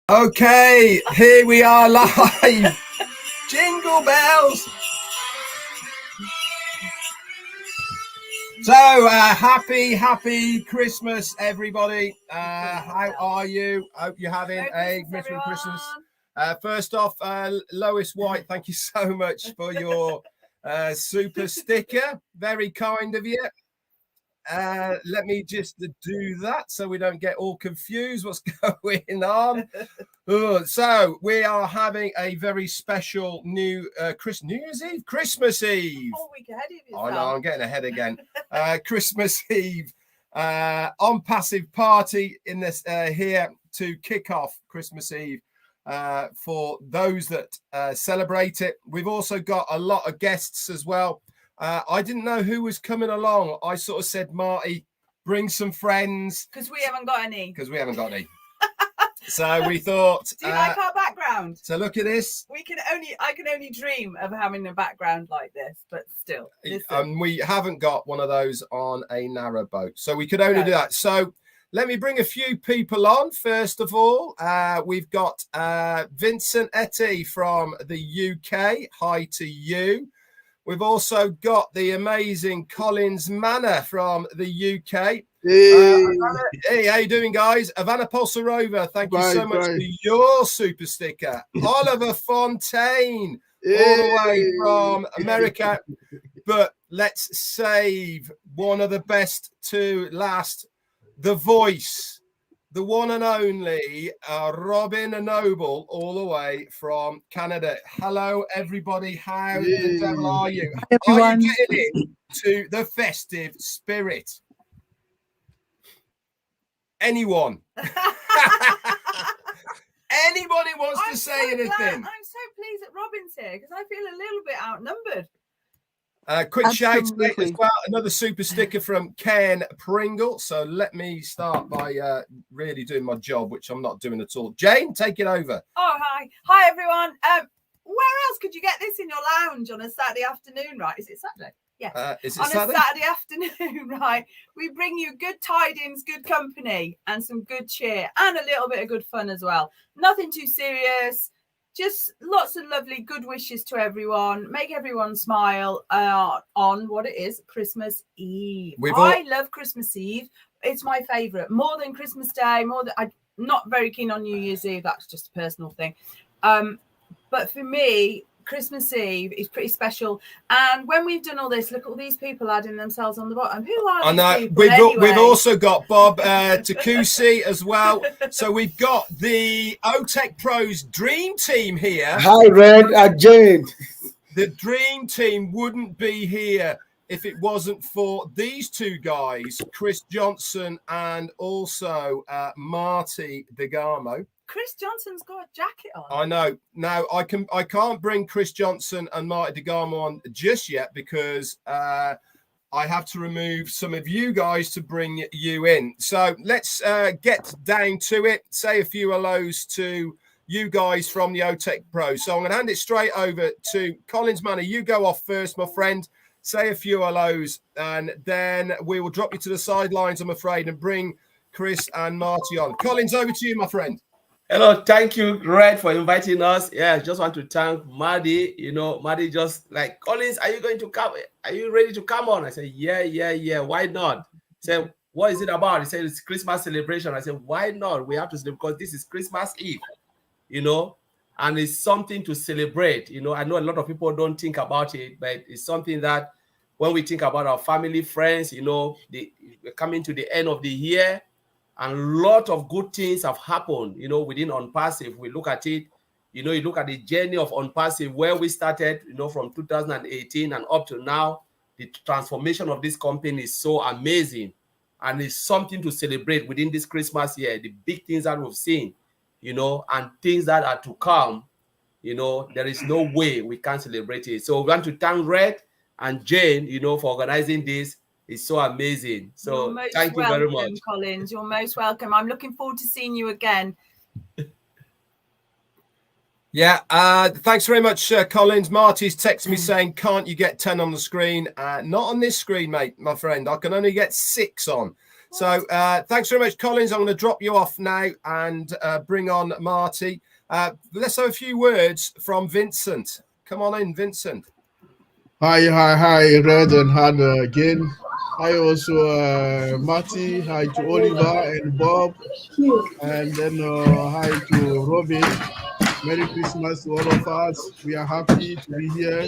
Okay, here we are live. Jingle bells. So happy Christmas, everybody. How are you? Hope you're having a wonderful Christmas. First off, Lois White, thank you so much for your super sticker. Very kind of you. Let me just do that so we don't get all confused what's going on. So we are having a very special New Year's Eve, Christmas Eve. Oh, week ahead of yourself. I know, I'm getting ahead again. Christmas Eve on passive party in this here to kick off Christmas Eve for those that celebrate it. We've also got a lot of guests as well. I didn't know who was coming along. I sort of said, Marty, bring some friends. Because we haven't got any. So we thought. Do you like our background? So look at this. I can only dream of having a background like this, but still. We haven't got one of those on a narrowboat, so we could only do that. So let me bring a few people on. First of all, we've got Vincent Etty from the UK. Hi to you. We've also got the amazing Collins Manor from the UK. Hey, how you doing, guys? Ivana Polsarova, thank you so much for your super sticker. Oliver Fontaine, all the way from America. But let's save one of the best to last. The voice, the one and only Robin Noble, all the way from Canada. Hello, everybody. How the devil are you? Are you getting into the festive spirit? Anyone? Anybody wants to say anything? I'm so pleased that Robin's here because I feel a little bit outnumbered. Quick shout as well. Another super sticker from Ken Pringle. So let me start by really doing my job, which I'm not doing at all. Jane, take it over. Oh, hi everyone. Where else could you get this in your lounge on a Saturday afternoon? Right? Is it Saturday? Yeah. Is it on Saturday? A Saturday afternoon, right? We bring you good tidings, good company, and some good cheer, and a little bit of good fun as well. Nothing too serious. Just lots of lovely good wishes to everyone. Make everyone smile on what it is, Christmas Eve. I love Christmas Eve. It's my favourite. More than Christmas Day. I'm not very keen on New Year's Eve. That's just a personal thing. But for me, Christmas Eve is pretty special. And when we've done all this, look at all these people adding themselves on the bottom. Who are these people? We've also got Bob Takusi as well. So we've got the OTech Pros Dream Team here. Hi, Red and Jayne. The Dream Team wouldn't be here if it wasn't for these two guys, Chris Johnson and also Marty DeGarmo. Chris Johnson's got a jacket on. I know. Now I can't bring Chris Johnson and Marty DeGarmo on just yet because I have to remove some of you guys to bring you in. So let's get down to it. Say a few hellos to you guys from the OTech Pro. So I'm going to hand it straight over to Collins Manor. You go off first, my friend. Say a few hellos, and then we will drop you to the sidelines, I'm afraid, and bring Chris and Marty on. Collins, over to you, my friend. Hello, thank you, Red, for inviting us. Yeah, I just want to thank Maddie. You know, Maddie just like, Collins, are you going to come? Are you ready to come on? I said, yeah. Why not? He said, what is it about? He said, it's Christmas celebration. I said, why not? We have to celebrate because this is Christmas Eve, you know, and it's something to celebrate. You know, I know a lot of people don't think about it, but it's something that when we think about our family, friends, you know, we're coming to the end of the year. And a lot of good things have happened, you know, within ONPASSIVE. We look at it, you know, you look at the journey of ONPASSIVE, where we started, you know, from 2018 and up to now. The transformation of this company is so amazing. And it's something to celebrate within this Christmas year. The big things that we've seen, you know, and things that are to come, you know, there is no way we can celebrate it. So we want to thank Red and Jayne, you know, for organizing this. It's so amazing. So thank you very much, Collins. You're most welcome. I'm looking forward to seeing you again. Yeah, thanks very much, Collins. Marty's texted me saying, can't you get 10 on the screen? Not on this screen, mate, my friend. I can only get 6 on. So thanks very much, Collins. I'm going to drop you off now and bring on Marty. Let's have a few words from Vincent. Come on in, Vincent. Hi, Red and Jayne. Hi, also Marty. Hi to Oliver and Bob, and then hi to Robin. Merry Christmas to all of us. We are happy to be here,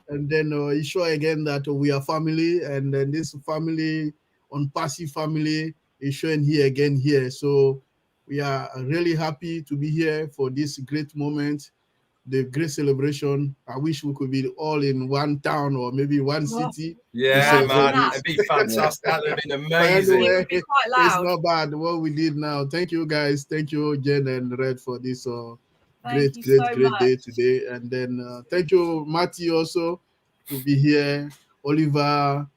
and then it's sure again that we are family, and then this family, ONPASSIVE family, is showing here again here. So we are really happy to be here for this great moment. The great celebration. I wish we could be all in one town or maybe one city. Yeah, man, it'd be fantastic. That would have been amazing. Anyway, it's not bad what we did now. Thank you, guys. Thank you, Jayne and Red, for this great day today. And then thank you, Marty, also to be here. Oliver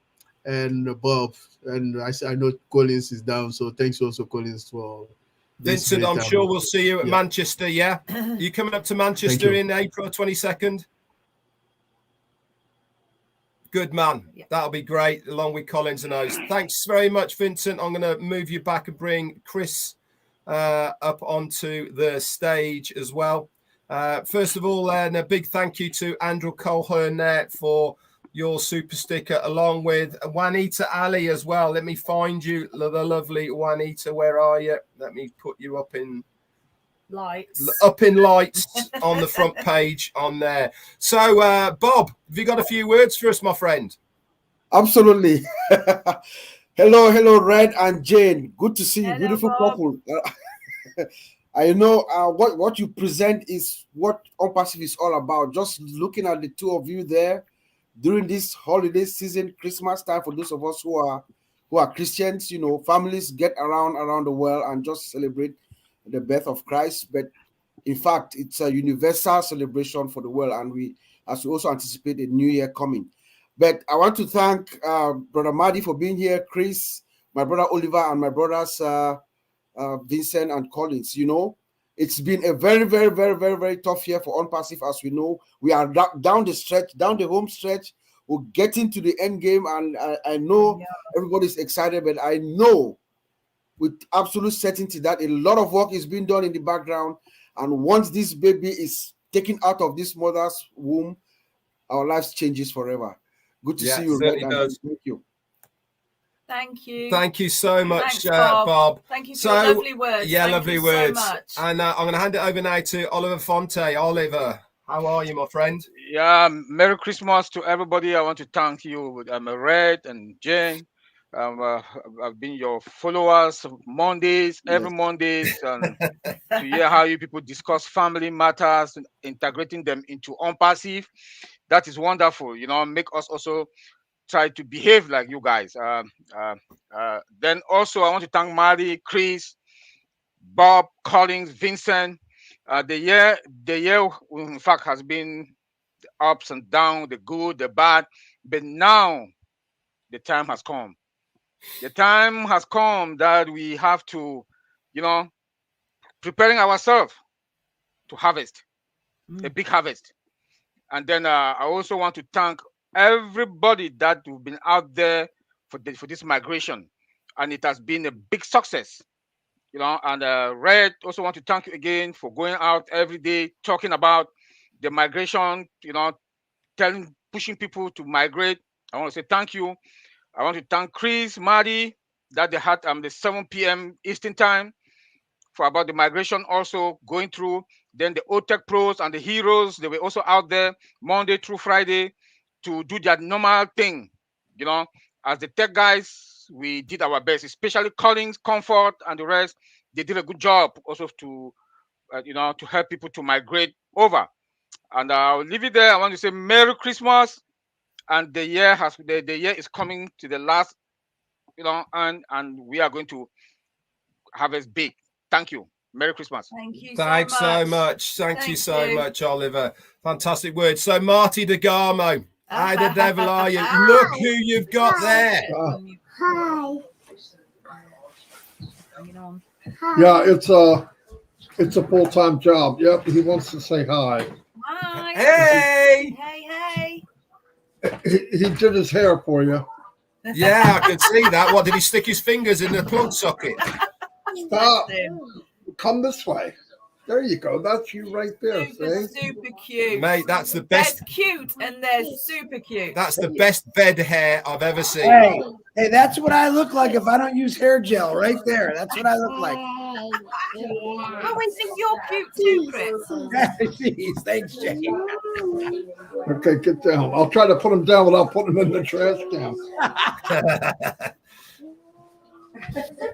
and Bob, and I know Collins is down, so thanks also, Collins, for. Vincent, I'm sure we'll see you at Manchester, yeah? You coming up to Manchester in April 22nd? Good man. Yeah. That'll be great, along with Collins and Oz. Thanks very much, Vincent. I'm going to move you back and bring Chris up onto the stage as well. First of all, and a big thank you to Andrew Colhern for your super sticker, along with Juanita Ali as well. Let me find you, the lovely Juanita. Where are you? Let me put you up in lights on the front page on there. So, Bob, have you got a few words for us, my friend? Absolutely. Hello, Red and Jayne. Good to see you, beautiful couple. I know what you present is what ONPASSIVE is all about. Just looking at the two of you there, during this holiday season, Christmas time, for those of us who are Christians, you know, families get around the world and just celebrate the birth of Christ. But in fact, it's a universal celebration for the world, and we also anticipate a new year coming. But I want to thank Brother Marty for being here, Chris, my brother Oliver, and my brothers Vincent and Collins. You know, it's been a very, very, very, very, very tough year for ONPASSIVE. As we know, we are down the home stretch. We're getting to the end game, and I know everybody's excited, but I know with absolute certainty that a lot of work is being done in the background. And once this baby is taken out of this mother's womb, our lives changes forever. Good to see you, Red. Thank you. Thank you. Thank you so much, Thanks, Bob. Thank you for your lovely words. Yeah, lovely words. So much. And I'm going to hand it over now to Oliver Fonte. Oliver, how are you, my friend? Yeah, Merry Christmas to everybody. I want to thank you, Red and Jayne. I've been your followers Mondays, every Mondays, and to hear how you people discuss family matters, integrating them into ONPASSIVE. That is wonderful. You know, make us also try to behave like you guys. Then also I want to thank Marty, Chris, Bob, Collins, Vincent. The year in fact has been ups and downs, the good, the bad, but now the time has come. The time has come that we have to, you know, preparing ourselves to harvest a big harvest. And then I also want to thank everybody that have been out there for this migration, and it has been a big success, you know. And Red, also want to thank you again for going out every day talking about the migration, you know, pushing people to migrate. I want to say thank you. I want to thank Chris, Marty, that they had the 7 p.m. Eastern time for about the migration also going through. Then the OTech pros and the heroes, they were also out there Monday through Friday to do their normal thing. You know, as the tech guys, we did our best, especially Collins, Comfort, and the rest. They did a good job also to, you know, to help people to migrate over. And I'll leave it there. I want to say Merry Christmas. And the year is coming to the last, you know, and we are going to harvest big. Thank you. Merry Christmas. Thank you. Thanks so much. Thank you so much, Oliver. Fantastic words. So Marty DeGarmo, how the devil are you? Look who you've got there. Hi. Yeah, it's a full-time job. Yep, he wants to say hi. Hi. Hey. Hey. He did his hair for you. Yeah, I can see that. What, did he stick his fingers in the plug socket? Stop. Come this way. There you go. That's you right there. Super, See? super cute. Mate, that's the best. There's cute and there's super cute. That's the best bed hair I've ever seen. Hey, that's what I look like if I don't use hair gel right there. That's what I look like. Oh, I think you're cute too, Chris. Jeez, thanks, Jay. Okay, get down. I'll try to put them down without putting them in the trash can.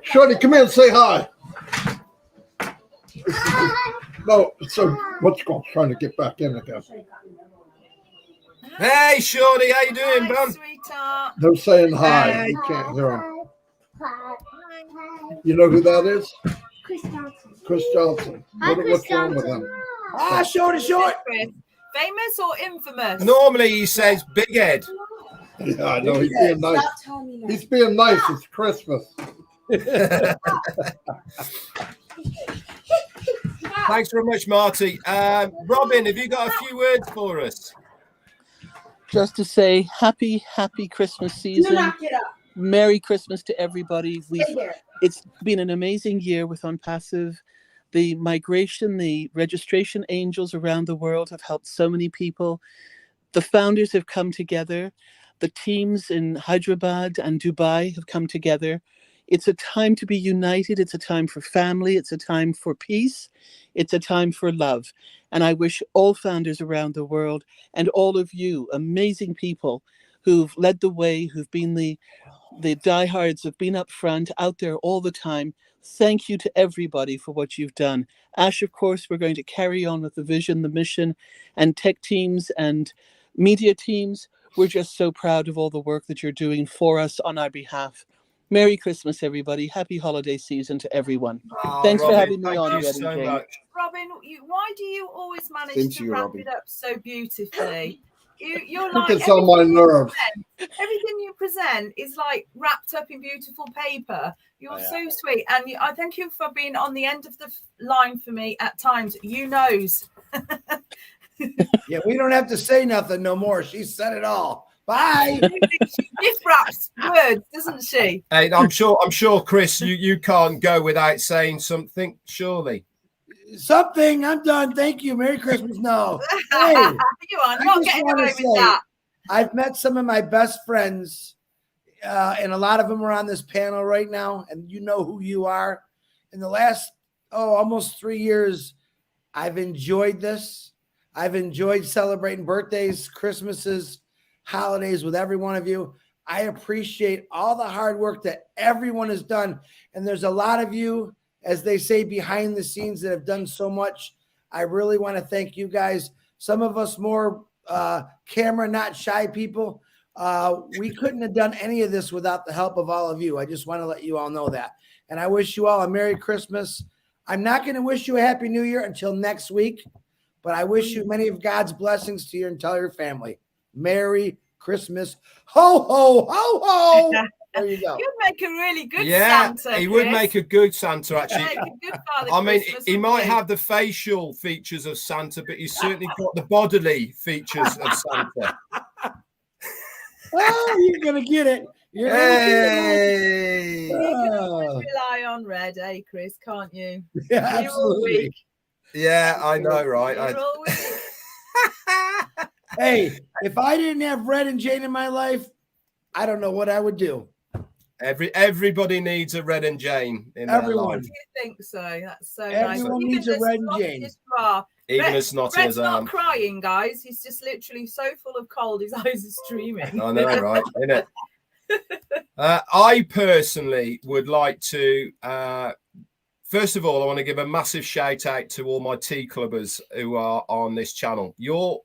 Shorty, come here and say hi. No, so what's going trying to get back in again? Hey, Shorty, how you doing, Hi, man? sweetheart. They're saying hi. Hey. You can't hear them. You know who that is? Chris Johnson. Chris Johnson. Hi, Chris What's wrong with Johnson. him? Ah, short. Chris. Famous or infamous? Normally he says big head. Yeah, I know. He's being nice. He's being nice. It's Christmas. Thanks very much, Marty. Robin, have you got a few words for us? Just to say happy Christmas season. Merry Christmas to everybody. It's been an amazing year with ONPASSIVE. The migration, the registration angels around the world have helped so many people. The founders have come together. The teams in Hyderabad and Dubai have come together. It's a time to be united. It's a time for family. It's a time for peace. It's a time for love. And I wish all founders around the world and all of you amazing people who've led the way, who've been the diehards, have been up front, out there all the time. Thank you to everybody for what you've done. Ash, of course, we're going to carry on with the vision, the mission, and tech teams and media teams. We're just so proud of all the work that you're doing for us on our behalf. Merry Christmas, everybody. Happy holiday season to everyone. Thanks Robin, for having me thank on, you Red and so Jayne. much. Robin, why do you always manage Same to to you, wrap Robin. it up so beautifully? You're I like think it's on my nerves. everything you present is like wrapped up in beautiful paper. You're so sweet, and I thank you for being on the end of the line for me at times. You knows. Yeah, we don't have to say nothing no more. She said it all. Bye. She gift wraps words, doesn't she? Hey, I'm sure, Chris, you can't go without saying something, surely. Something. I'm done. Thank you. Merry Christmas. No. Hey, You are I not just getting wanna away with say, that. I've met some of my best friends, and a lot of them are on this panel right now, and you know who you are. In the last, almost 3 years, I've enjoyed this. I've enjoyed celebrating birthdays, Christmases, holidays with every one of you. I appreciate all the hard work that everyone has done. And there's a lot of you, as they say, behind the scenes that have done so much. I really want to thank you guys. Some of us more camera, not shy people. We couldn't have done any of this without the help of all of you. I just want to let you all know that. And I wish you all a Merry Christmas. I'm not going to wish you a Happy New Year until next week, but I wish you many of God's blessings to your entire family. Merry Christmas. Ho, ho, ho, ho. There you go. You'd make a really good Yeah, Santa. he would Chris. make a good Santa, actually. Make a good Father I mean, Christmas, he wouldn't might you? have the facial features of Santa, but he's certainly got the bodily features of Santa. Oh, you're going to get it. You're Hey! You can always rely on Red, Chris, can't you? Yeah, You're all absolutely. weak. Yeah, I know, right? You're all weak. Hey, if I didn't have Red and Jayne in my life, I don't know what I would do. Everybody needs a Red and Jayne in Everyone. their life. You think so? That's so Everyone nice. needs a Red and Jayne. Even as snotty Red's as I not am. crying, guys. He's just literally so full of cold. His eyes are streaming. I know, right? Isn't it? I personally would like to, first of all, I want to give a massive shout out to all my tea clubbers who are on this channel.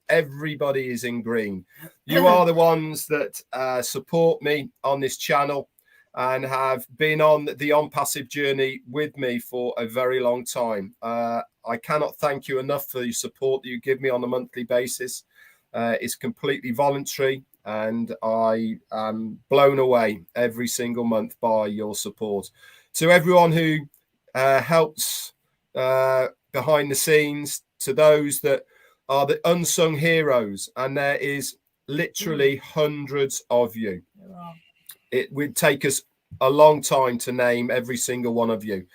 Everybody is in green. You are the ones that support me on this channel and have been on the ONPASSIVE journey with me for a very long time. I cannot thank you enough for your support that you give me on a monthly basis. It's completely voluntary, and I am blown away every single month by your support. To everyone who helps behind the scenes, to those that are the unsung heroes, and there is literally hundreds of you. it would take us a long time to name every single one of you.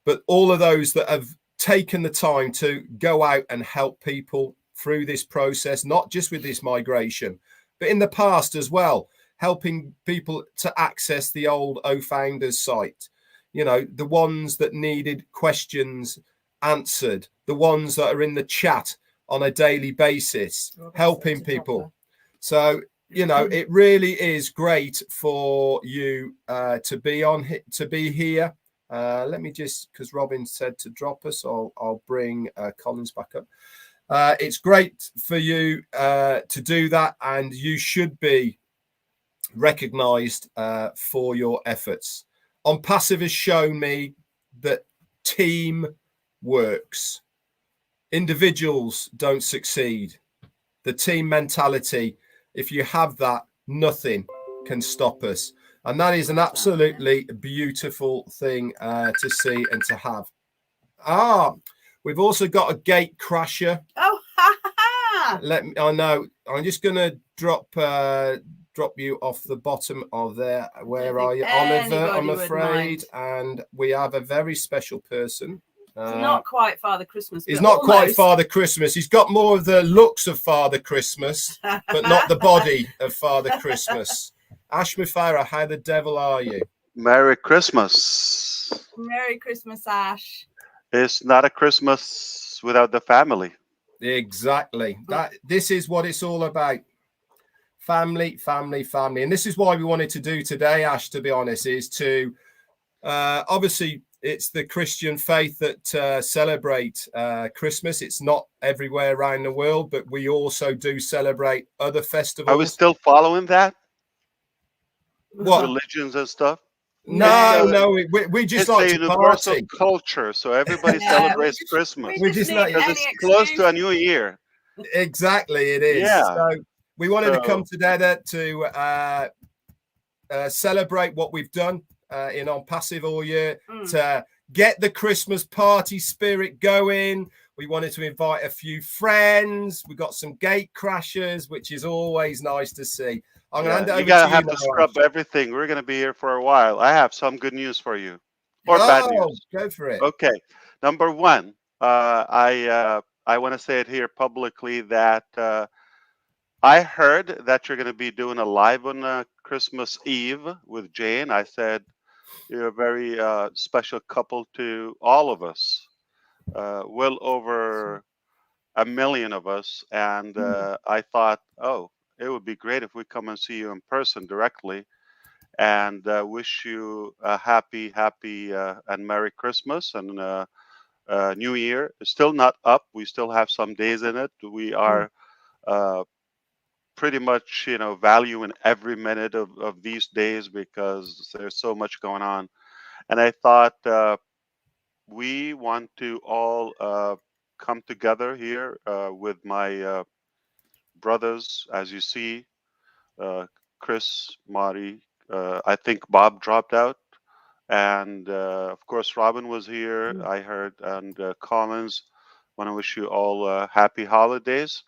But all of those that have taken the time to go out and help people through this process, not just with this migration, but in the past as well, helping people to access the old O-Founders site, you know, the ones that needed questions answered, the ones that are in the chat on a daily basis, helping people. So, you know, it really is great for you to be here. Let me just, because Robin said to drop us, I'll bring Collins back up. It's great for you to do that, and you should be recognized for your efforts. ONPASSIVE has shown me that team works. Individuals don't succeed. The team mentality, if you have that, nothing can stop us. And that is an absolutely beautiful thing to see and to have. We've also got a gate crasher. Oh, I know. I'm just going to drop you off the bottom of there. Where are you, Oliver? I'm afraid. And we have a very special person. Not quite Father Christmas. He's not quite Father Christmas. He's got more of the looks of Father Christmas, but not the body of Father Christmas. Ash Mufara, how the devil are you? Merry Christmas. Merry Christmas, Ash. It's not a Christmas without the family. Exactly. This is what it's all about. Family, family, family. And this is why we wanted to do today, Ash, to be honest, is to obviously it's the Christian faith that celebrate Christmas. It's not everywhere around the world, but we also do celebrate other festivals. Are we still following that? What? Religions and stuff? No, we just like a to universal party. culture, so everybody celebrates Christmas. We just like, because it's close to a new year. Exactly, it is. Yeah. So we wanted to come together to celebrate what we've done in ONPASSIVE all year, to get the Christmas party spirit going. We wanted to invite a few friends. We got some gate crashers, which is always nice to see. I'm going to hand it over to you. You gotta have to scrub everything. We're going to be here for a while. I have some good news for you, or bad news. Go for it. Okay, number one, I want to say it here publicly that I heard that you're going to be doing a live on Christmas Eve with Jayne. I said you're a very special couple to all of us. Well over 1 million of us, and I thought, oh, it would be great if we come and see you in person directly, and wish you a happy and Merry Christmas and New Year. It's still not up. We still have some days in it. We are pretty much, valuing every minute of these days because there's so much going on. And I thought we want to all come together here with my brothers, as you see, Chris, Marty, I think Bob dropped out, and of course Robin was here, I heard, and Collins. Want to wish you all happy holidays,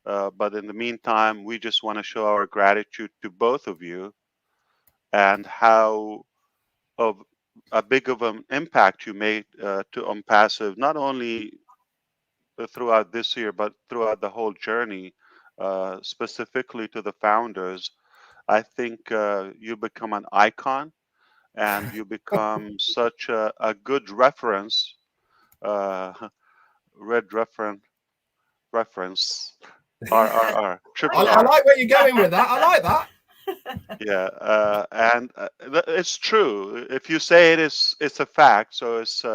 but in the meantime we just want to show our gratitude to both of you and how of a big of an impact you made to ONPASSIVE, not only throughout this year but throughout the whole journey, specifically to the founders. I think you become an icon and you become such a good reference, red reference, RRR, triple I R. like where you're going with that. I like that. Yeah, and it's true. If you say it is, it's a fact. So it's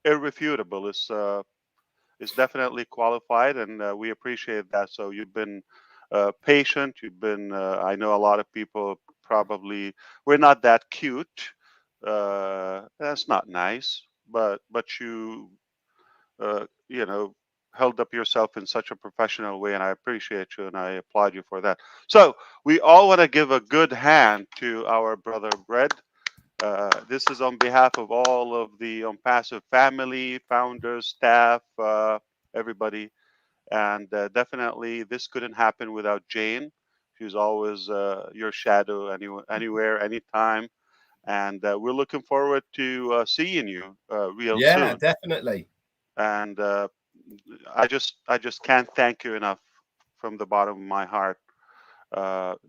irrefutable. It's definitely qualified, and we appreciate that. So you've been patient. You've been. I know a lot of people probably we're not that cute. That's not nice, but you held up yourself in such a professional way, and I appreciate you and I applaud you for that. So we all want to give a good hand to our brother Red. This is on behalf of all of the ONPASSIVE family, founders, staff, everybody. And definitely this couldn't happen without Jayne. She's always your shadow anywhere, anytime. And we're looking forward to seeing you real Yeah, soon. definitely. And I just can't thank you enough from the bottom of my heart.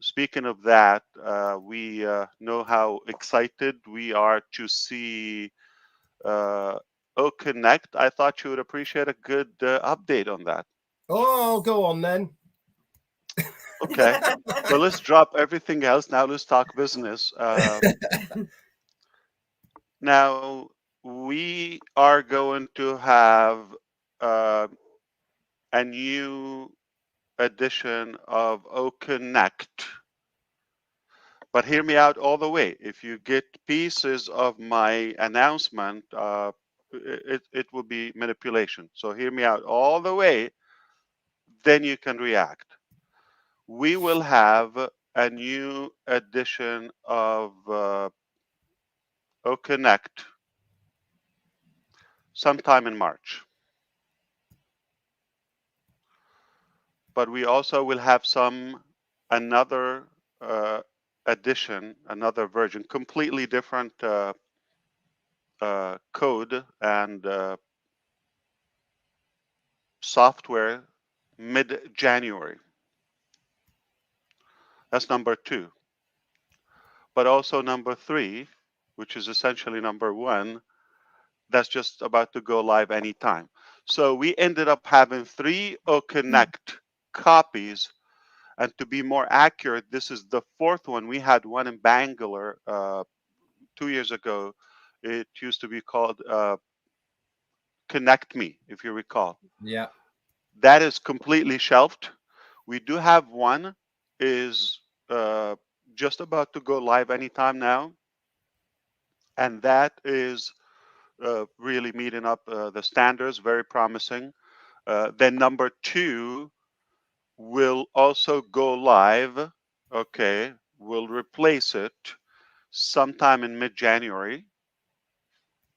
Speaking of that, we know how excited we are to see Connect. I thought you would appreciate a good update on that. Oh, go on then. Okay. Well, let's drop everything else. Now let's talk business. Now we are going to have uh, a new edition of Connect. But hear me out all the way. If you get pieces of my announcement, it will be manipulation. So hear me out all the way, then you can react. We will have a new edition of Connect sometime in March. But we also will have another edition, another version, completely different code and software mid-January. That's number 2. But also number 3, which is essentially number 1, that's just about to go live anytime. So we ended up having 3 Connect copies. And to be more accurate, this is the 4th one. We had one in Bangalore 2 years ago. It used to be called Connect Me, if you recall. Yeah. That is completely shelved. We do have one is just about to go live anytime now. And that is really meeting up the standards, very promising. Then number 2 will also go live. Okay, we'll replace it sometime in mid-January,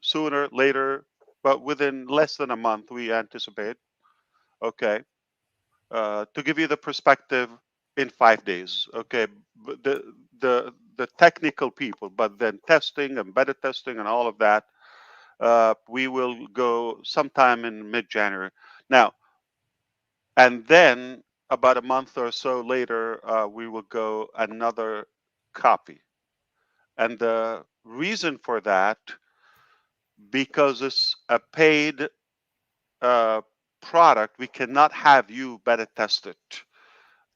sooner, later, but within less than a month, we anticipate. Okay, to give you the perspective, in 5 days. Okay, the technical people, but then testing, embedded testing, and all of that, we will go sometime in mid-January. Now, and then about a month or so later, we will go another copy. And the reason for that, because it's a paid product, we cannot have you beta test it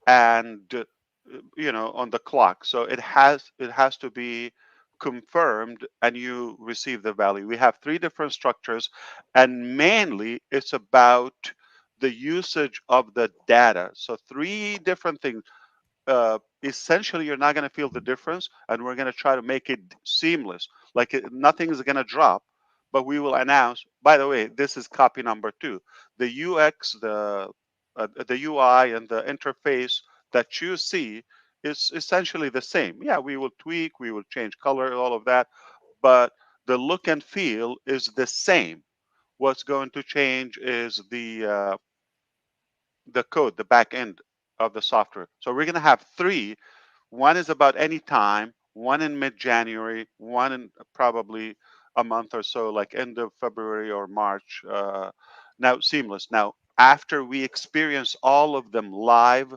and on the clock. So it has to be confirmed and you receive the value. We have 3 different structures, and mainly it's about the usage of the data. So 3 different things. Essentially, you're not going to feel the difference, and we're going to try to make it seamless. Like nothing is going to drop, but we will announce. By the way, this is copy number 2. The UX, the UI, and the interface that you see is essentially the same. Yeah, we will tweak, we will change color, all of that, but the look and feel is the same. What's going to change is the code, the back end of the software. So we're going to have 3. One is about any time, one in mid-January, one in probably a month or so, like end of February or March. Now, seamless. Now, after we experience all of them live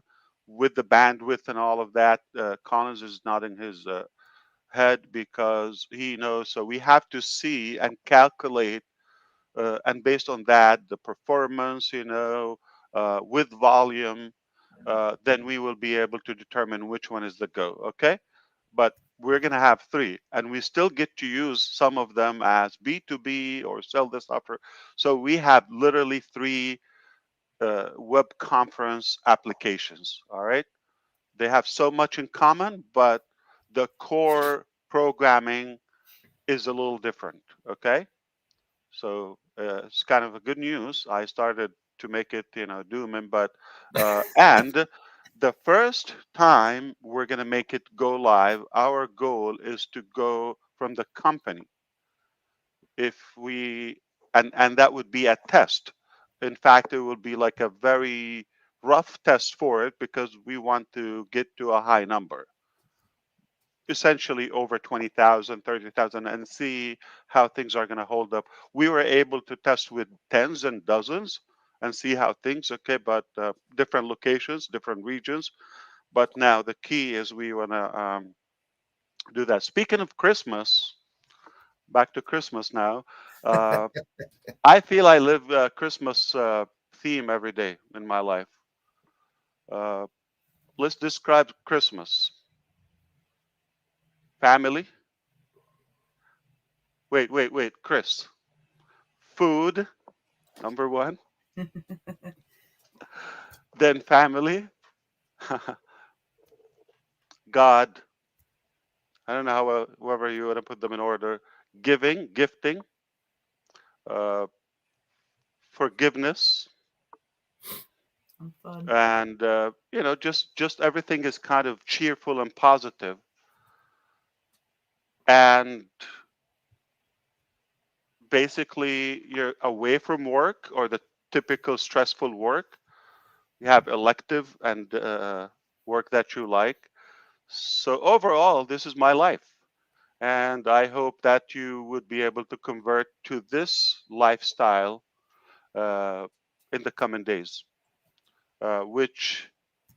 with the bandwidth and all of that, Collins is nodding his head because he knows. So we have to see and calculate, and based on that, the performance, with volume, then we will be able to determine which one is the go. Okay, but we're going to have 3, and we still get to use some of them as B2B or sell the software. So we have literally 3 web conference applications. All right, they have so much in common, but the core programming is a little different. Okay, so it's kind of a good news. I started to make it, doom, but and the first time we're going to make it go live, our goal is to go from the company. If we and that would be a test. In fact, it will be like a very rough test for it because we want to get to a high number, essentially over 20,000, 30,000, and see how things are going to hold up. We were able to test with tens and dozens and see how things, okay, but different locations, different regions. But now the key is we want to do that. Speaking of Christmas, back to Christmas now. I feel I live Christmas theme every day in my life. Let's describe Christmas. Family. Wait, Chris. Food, number one. Then family. God. I don't know how whoever you want to put them in order. Gifting, uh, forgiveness, And fun. and just everything is kind of cheerful and positive. And basically, you're away from work or the typical stressful work. You have elective and work that you like. So overall, this is my life. And I hope that you would be able to convert to this lifestyle uh, in the coming days, which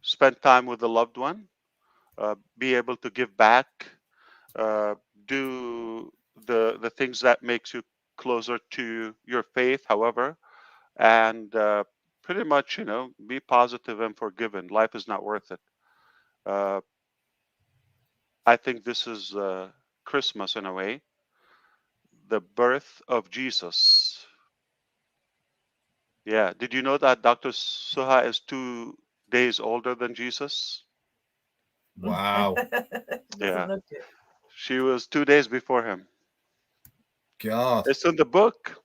spend time with a loved one, be able to give back, uh, do the things that makes you closer to your faith, however, and pretty much, be positive and forgiven. Life is not worth it. Uh, I think this is Christmas in a way, the birth of Jesus. Yeah. Did you know that Dr. Suha is 2 days older than Jesus? Wow. Yeah. Look it. She was 2 days before him. God. It's in the book.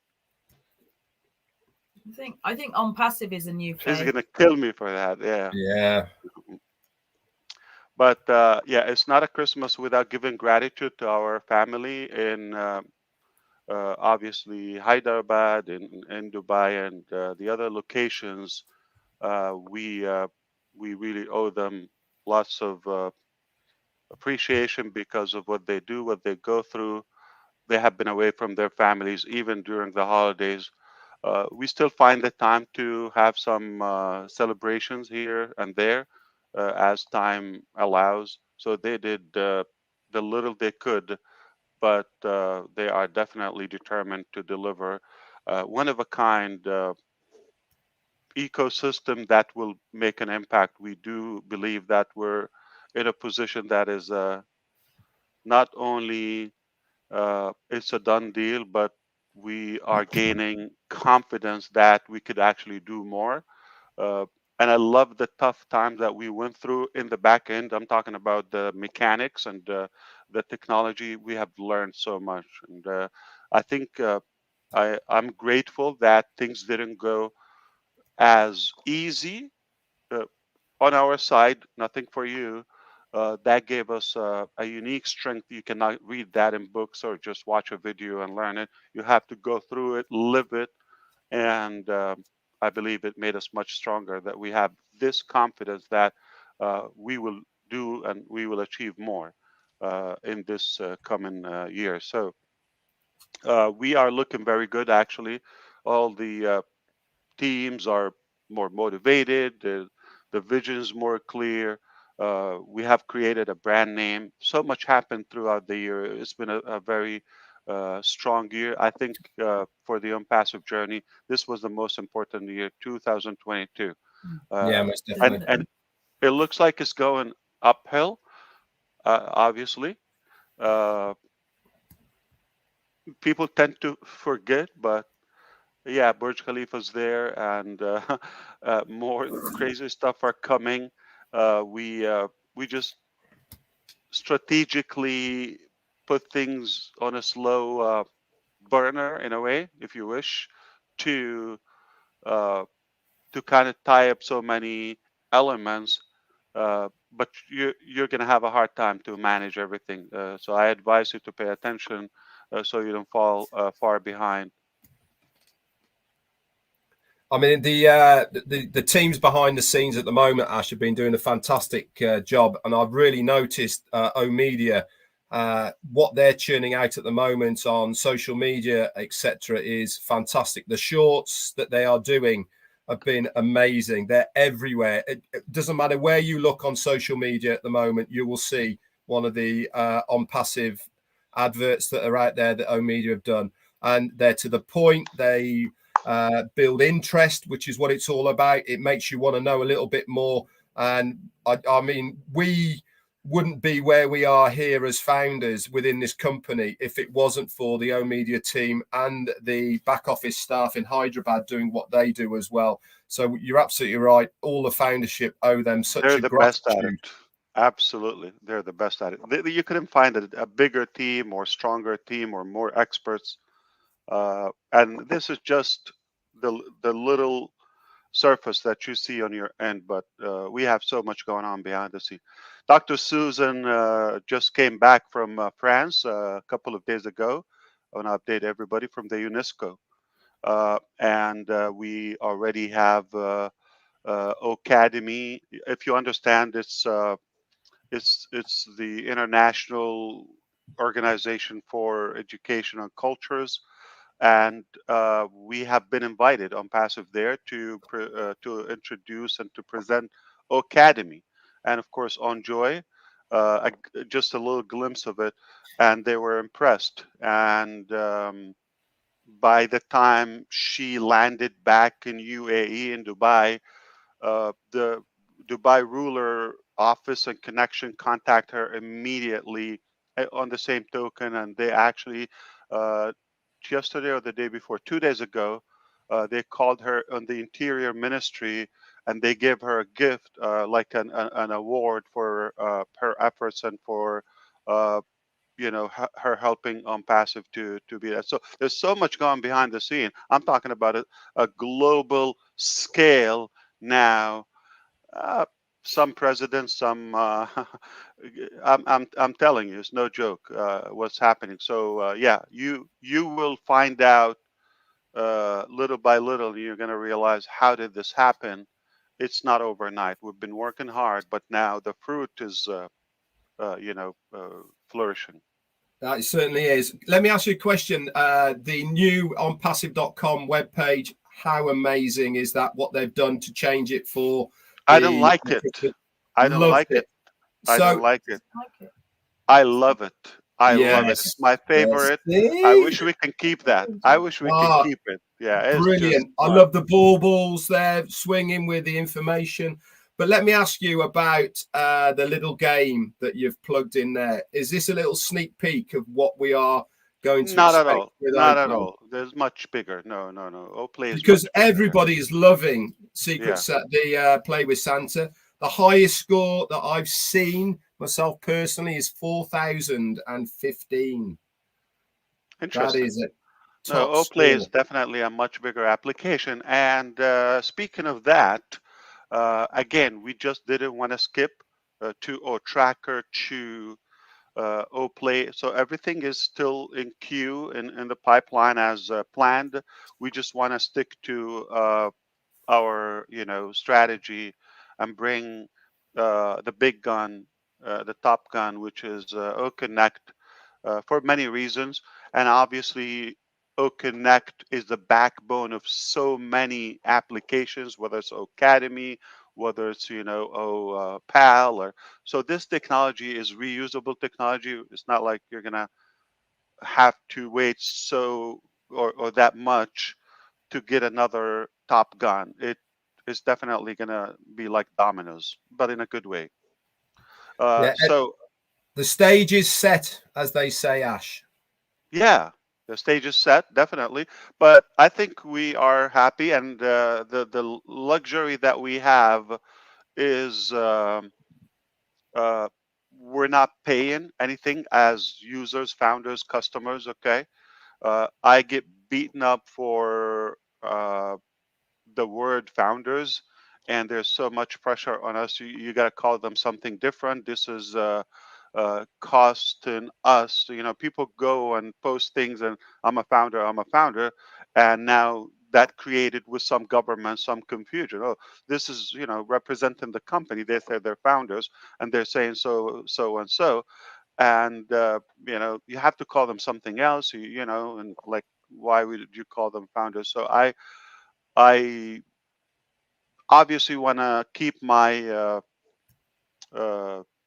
I think on passive is a new She's faith. gonna kill me for that. Yeah. Yeah. But yeah, it's not a Christmas without giving gratitude to our family in obviously Hyderabad, in Dubai, and the other locations. We really owe them lots of appreciation because of what they do, what they go through. They have been away from their families even during the holidays. We still find the time to have some celebrations here and there as time allows. So they did the little they could, but they are definitely determined to deliver one of a kind ecosystem that will make an impact. We do believe that we're in a position that is not only it's a done deal, but we are gaining confidence that we could actually do more. Uh, and I love the tough times that we went through in the back end. I'm talking about the mechanics and the technology. We have learned so much, and I think I'm grateful that things didn't go as easy uh, on our side. Nothing for you. That gave us a unique strength. You cannot read that in books or just watch a video and learn it. You have to go through it, live it, and I believe it made us much stronger. That we have this confidence that we will do and we will achieve more in this coming year. So we are looking very good, actually. All the teams are more motivated. The vision is more clear. We have created a brand name. So much happened throughout the year. It's been a very strong year. I think for the Unpassive journey, this was the most important year, 2022. Yeah, most And definitely. it looks like it's going uphill, obviously. Uh, People tend to forget, but yeah, Burj Khalifa's there, and more crazy stuff are coming. We just strategically put things on a slow burner, in a way, if you wish, to uh, to kind of tie up so many elements. But you're going to have a hard time to manage everything. So I advise you to pay attention so you don't fall far behind. I mean, the teams behind the scenes at the moment, Ash, have been doing a fantastic job, and I've really noticed O Media, what they're churning out at the moment on social media, etc., is fantastic. The shorts that they are doing have been amazing. They're everywhere. It doesn't matter where you look on social media at the moment, you will see one of the on passive adverts that are out there that O Media have done, and they're to the point. They build interest, which is what it's all about. It makes you want to know a little bit more. And I mean, we wouldn't be where we are here as founders within this company if it wasn't for the O Media team and the back office staff in Hyderabad doing what they do as well. So you're absolutely right. All the foundership owe them such They're a the best at gratitude. it. Absolutely, they're the best at it. You couldn't find a bigger team or stronger team or more experts. And this is just the little surface that you see on your end, but we have so much going on behind the scene. Dr. Susan just came back from France a couple of days ago. I want to update everybody from the UNESCO. And we already have Academy. If you understand, it's the International Organization for Education and Cultures, and we have been invited on Passive there to introduce and to present Academy, and of course on Joy, just a little glimpse of it, and they were impressed. And by the time she landed back in UAE in Dubai, the Dubai ruler office and connection contact her immediately on the same token, and they actually yesterday or the day before, 2 days ago, they called her on the Interior Ministry, and they gave her a gift, like an award for her efforts and for her helping on Passive to be that. So there's so much going behind the scene. I'm talking about a global scale now. Some presidents, some I'm telling you, it's no joke what's happening. So yeah, you will find out little by little. You're going to realize, how did this happen? It's not overnight. We've been working hard, but now the fruit is flourishing. That certainly is. Let me ask you a question. The new onpassive.com webpage, how amazing is that? What they've done to change it for I don't like it. I don't loved like it. I So don't like it. I love it. I love it. yes, It's my favorite. yes. I wish we can keep that. I wish we could keep it. Yeah, it's just Brilliant. I fun. love the baubles there swinging with the information. But let me ask you about the little game that you've plugged in there. Is this a little sneak peek of what we are going to Not at expect all. with Not at Oplay? all. There's much bigger. No. Oplay is Because much bigger. everybody is loving Yeah. the Play with Santa. The highest score that I've seen myself personally is 4,015. Interesting. That is it. No, Oplay is definitely a much bigger application. And speaking of that, again, we just didn't want to skip to O Tracker to Oplay. So everything is still in queue in the pipeline as planned. We just want to stick to our strategy and bring the big gun, the top gun, which is OConnect, for many reasons. And obviously, OConnect is the backbone of so many applications, whether it's Academy, whether it's PAL, or so. This technology is reusable technology. It's not like you're gonna have to wait or that much to get another Top Gun. It is definitely gonna be like dominoes, but in a good way. So the stage is set, as they say, Ash. Yeah, the stage is set, definitely. But I think we are happy, and the luxury that we have is we're not paying anything as users, founders, customers. Okay, I get beaten up for the word founders, and there's so much pressure on us. You got to call them something different. This is costing us. People go and post things, and I'm a founder, and now that created with some government some confusion. Oh, this is, representing the company. They say they're founders, and they're saying so and so, and you have to call them something else. And like, why would you call them founders? So I obviously want to keep my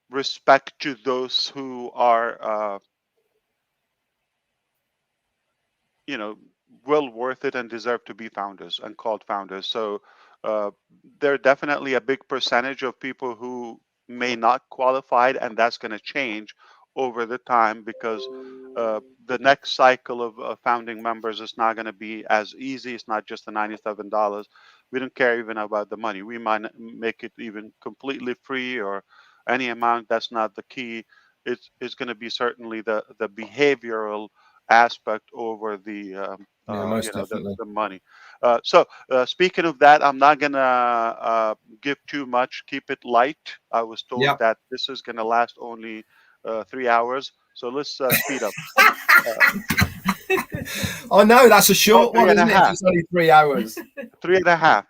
respect to those who are you know, well worth it and deserve to be founders and called founders. So uh, there are definitely a big percentage of people who may not qualify, and that's going to change over the time, because the next cycle of founding members is not going to be as easy. It's not just the $97. We don't care even about the money. We might make it even completely free or any amount. That's not the key. It's going to be certainly the behavioral aspect over the most definitely. the money. So speaking of that, I'm not gonna give too much. Keep it light. I was told Yep. that this is gonna last only 3 hours, so let's speed up. I know that's a short Three one, and a isn't it? If half. it's only 3 hours. 3.5.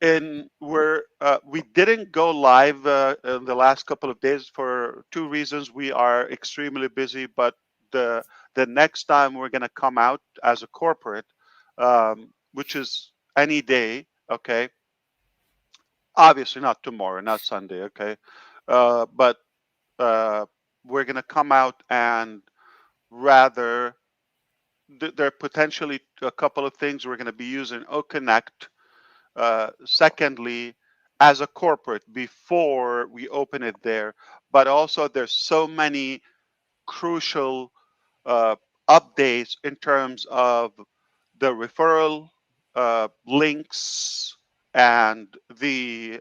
And we didn't go live in the last couple of days for two reasons. We are extremely busy, but the next time we're going to come out as a corporate, which is any day, okay. Obviously not tomorrow, not Sunday, okay. But we're going to come out, and rather there are potentially a couple of things we're going to be using OConnect. Secondly, as a corporate, before we open it there, but also there's so many crucial uh, updates in terms of the referral links and the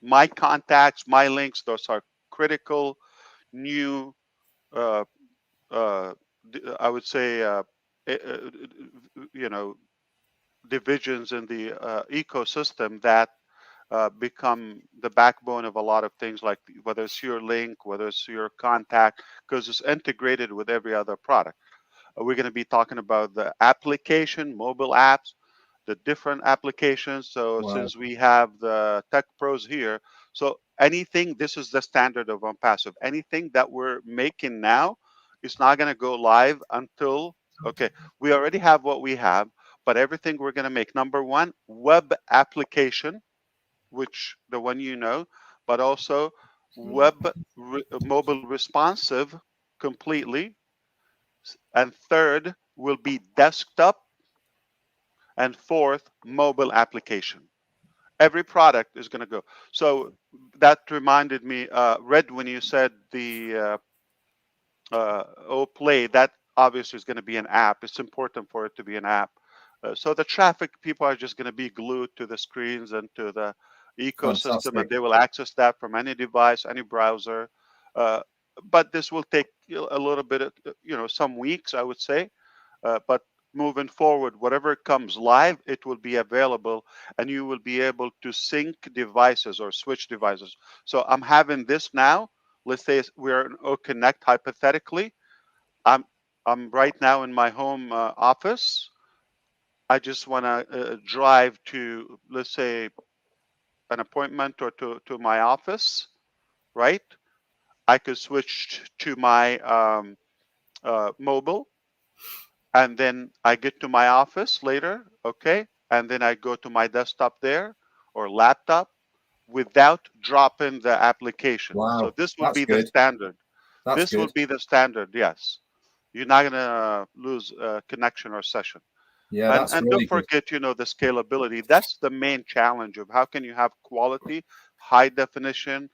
my contacts, my links. Those are critical new, uh, I would say, eh, eh, you know, divisions in the ecosystem that become the backbone of a lot of things, like whether it's your link, whether it's your contact, because it's integrated with every other product. We're going to be talking about the application, mobile apps, the different applications. So Wow. since we have the tech pros here, so anything, this is the standard of OnPassive. Anything that we're making now is not going to go live until, okay, we already have what we have, but everything we're going to make, number one, web application, which the one but also mobile responsive completely. And third will be desktop, and fourth, mobile application. Every product is going to go. So that reminded me, Red, when you said the Play, that obviously is going to be an app. It's important for it to be an app. So the traffic, people are just going to be glued to the screens and to the ecosystem, Fantastic. and they will access that from any device, any browser. Uh, but this will take a little bit of, some weeks, I would say. But moving forward, whatever comes live, it will be available, and you will be able to sync devices or switch devices. So I'm having this now. Let's say we're in OConnect hypothetically. I'm I'm right now in my home office. I just want to drive to, let's say, an appointment or to my office, right? I could switch to my mobile, and then I get to my office later, okay? And then I go to my desktop there or laptop without dropping the application. So Wow. this will That's be the good. standard. That's This will good. be the standard, yes. You're not gonna lose connection or session. Yeah, And that's don't really good. forget, the scalability. That's the main challenge of how can you have quality, high definition,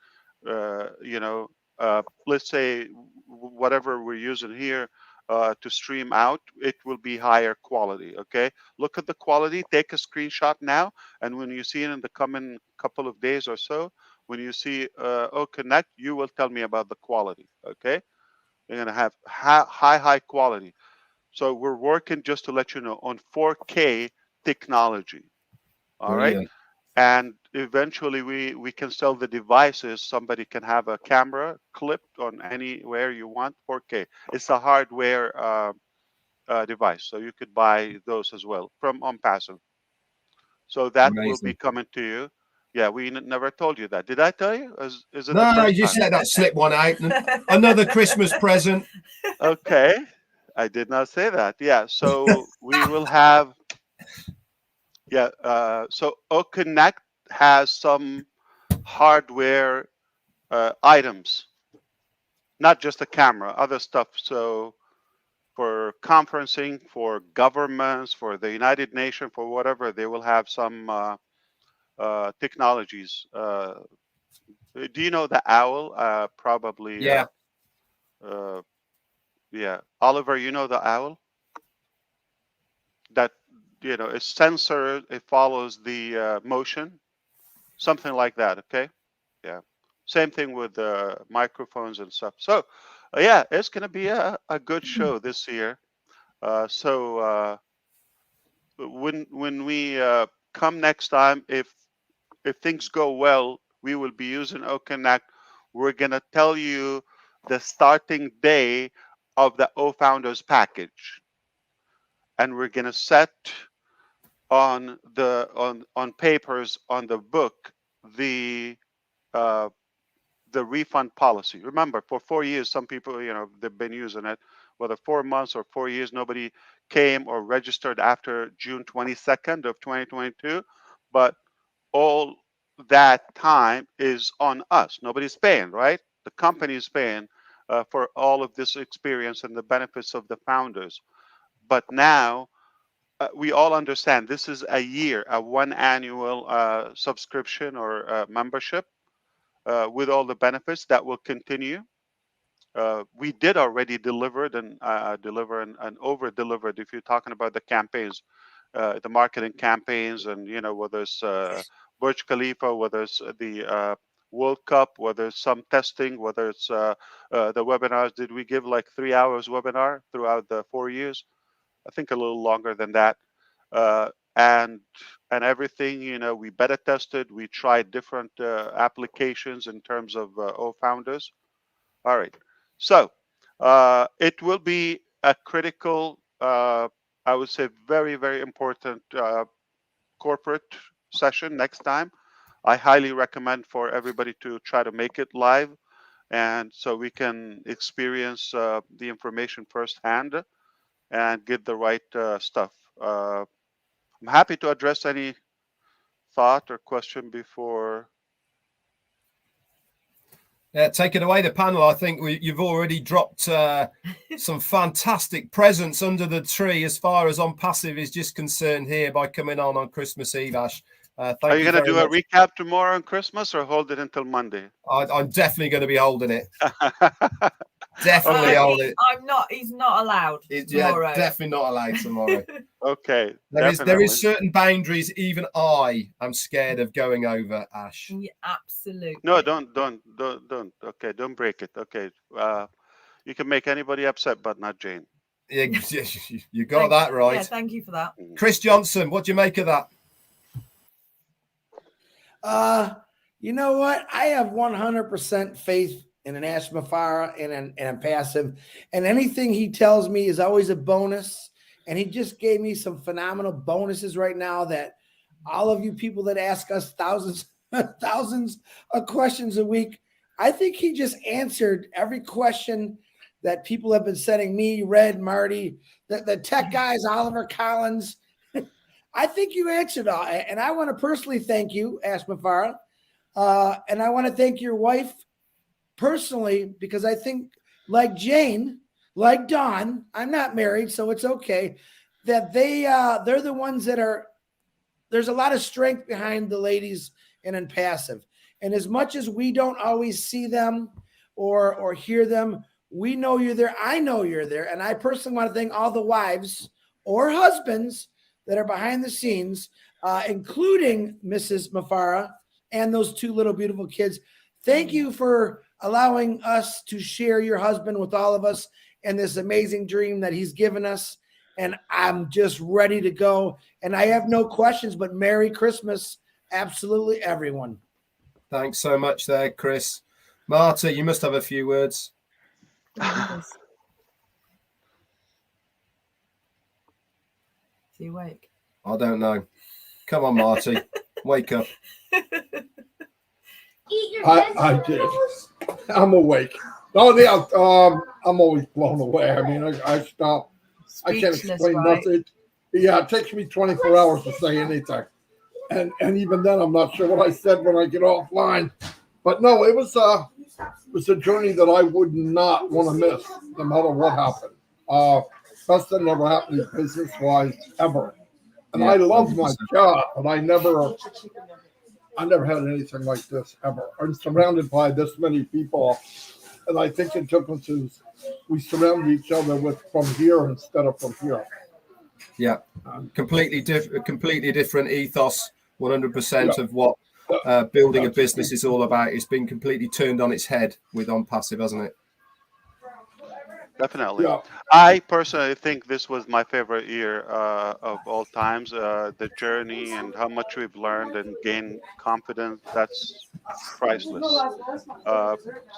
let's say whatever we're using here to stream out, it will be higher quality. Okay, look at the quality, take a screenshot now, and when you see it in the coming couple of days or so, when you see Connect, you will tell me about the quality. Okay, you're gonna have high quality. So we're working, just to let you know, on 4K technology. All right. Brilliant. And eventually we can sell the devices. Somebody can have a camera clipped on anywhere you want, 4K. It's a hardware device. So you could buy those as well from OnPassive. So that will be Amazing. coming to you. Yeah, we never told you that. Did I tell you? Is it the No, first you just time? let that slip one out. Another Christmas present. Okay, I did not say that. Yeah, so we will have. Yeah, so OConnect has some hardware items, not just a camera, other stuff. So for conferencing, for governments, for the United Nations, for whatever, they will have some technologies. Do you know the owl? Probably. Yeah. Yeah. Oliver, you know the owl? That, it's sensor. It follows the motion, something like that. Okay. Yeah. Same thing with microphones and stuff. So, yeah, it's going to be a good show this year. So when we come next time, if things go well, we will be using OConnect. We're going to tell you the starting day of the O Founders package, and we're going to set on papers on the book the refund policy. Remember, for 4 years, some people, they've been using it. Whether 4 months or 4 years, nobody came or registered after June 22nd of 2022. But all that time is on us. Nobody's paying, right? The company is paying for all of this experience and the benefits of the founders. But now we all understand this is a year, a one annual subscription or membership with all the benefits that will continue. We did already delivered and over delivered. If you're talking about the campaigns, the marketing campaigns, and whether it's Burj Khalifa, whether it's the World Cup, whether it's some testing, whether it's the webinars. Did we give like 3 hours webinar throughout the 4 years? I think a little longer than that. And everything, we beta tested. We tried different applications in terms of O Founders. All right. So it will be a critical, I would say, very, very important corporate session next time. I highly recommend for everybody to try to make it live, and so we can experience the information firsthand and get the right stuff. I'm happy to address any thought or question before. Yeah, take it away, the panel. I think you've already dropped some fantastic presents under the tree as far as OnPassive is just concerned here by coming on Christmas Eve, Ash. Are you going to do a recap tomorrow on Christmas or hold it until Monday? I'm definitely going to be holding it. Definitely hold it. I'm not. He's not allowed tomorrow. Yeah, definitely not allowed tomorrow. Okay. There is certain boundaries even I am scared of going over, Ash. Yeah, absolutely. No, don't. Okay, don't break it. Okay. You can make anybody upset, but not Jane. Yeah, you got that right. Yeah, thank you for that. Chris Johnson, what do you make of that? You know what? I have 100% faith in an Ash Mafara and OnPassive, and anything he tells me is always a bonus. And he just gave me some phenomenal bonuses right now that all of you people that ask us thousands of questions a week, I think he just answered every question that people have been sending me, Red, Marty, the tech guys, Oliver Collins. I think you answered all. And I want to personally thank you, Ash Mafara. And I want to thank your wife personally, because I think like Jane, like Dawn, I'm not married, so it's okay, that they're the ones that are, there's a lot of strength behind the ladies in OnPassive. And as much as we don't always see them or hear them, we know you're there. I know you're there. And I personally want to thank all the wives or husbands that are behind the scenes, including Mrs. Mafara and those two little beautiful kids. Thank you for allowing us to share your husband with all of us and this amazing dream that he's given us. And I'm just ready to go. And I have no questions, but Merry Christmas. Absolutely, everyone. Thanks so much there, Chris. Marta, you must have a few words. he awake? I don't know. Come on, Marty. Wake up. I did. I'm awake. Oh, yeah. I'm always blown away. I mean, I stop. I can't Speechless, explain right? nothing. Yeah, it takes me 24 hours to say anything. And even then, I'm not sure what I said when I get offline. But no, it was a journey that I would not want to miss, no matter what happened. Best that never happened business wise ever. And Yeah, I love my 100%. job, but I never had anything like this ever. I'm surrounded by this many people, and I think the difference is we surround each other with from here instead of from here. Yeah, completely different ethos. 100% Yeah. of what building a business is all about. It's been completely turned on its head with OnPassive, hasn't it? Definitely. Yeah. I personally think this was my favorite year of all times. The journey and how much we've learned and gained confidence, that's priceless.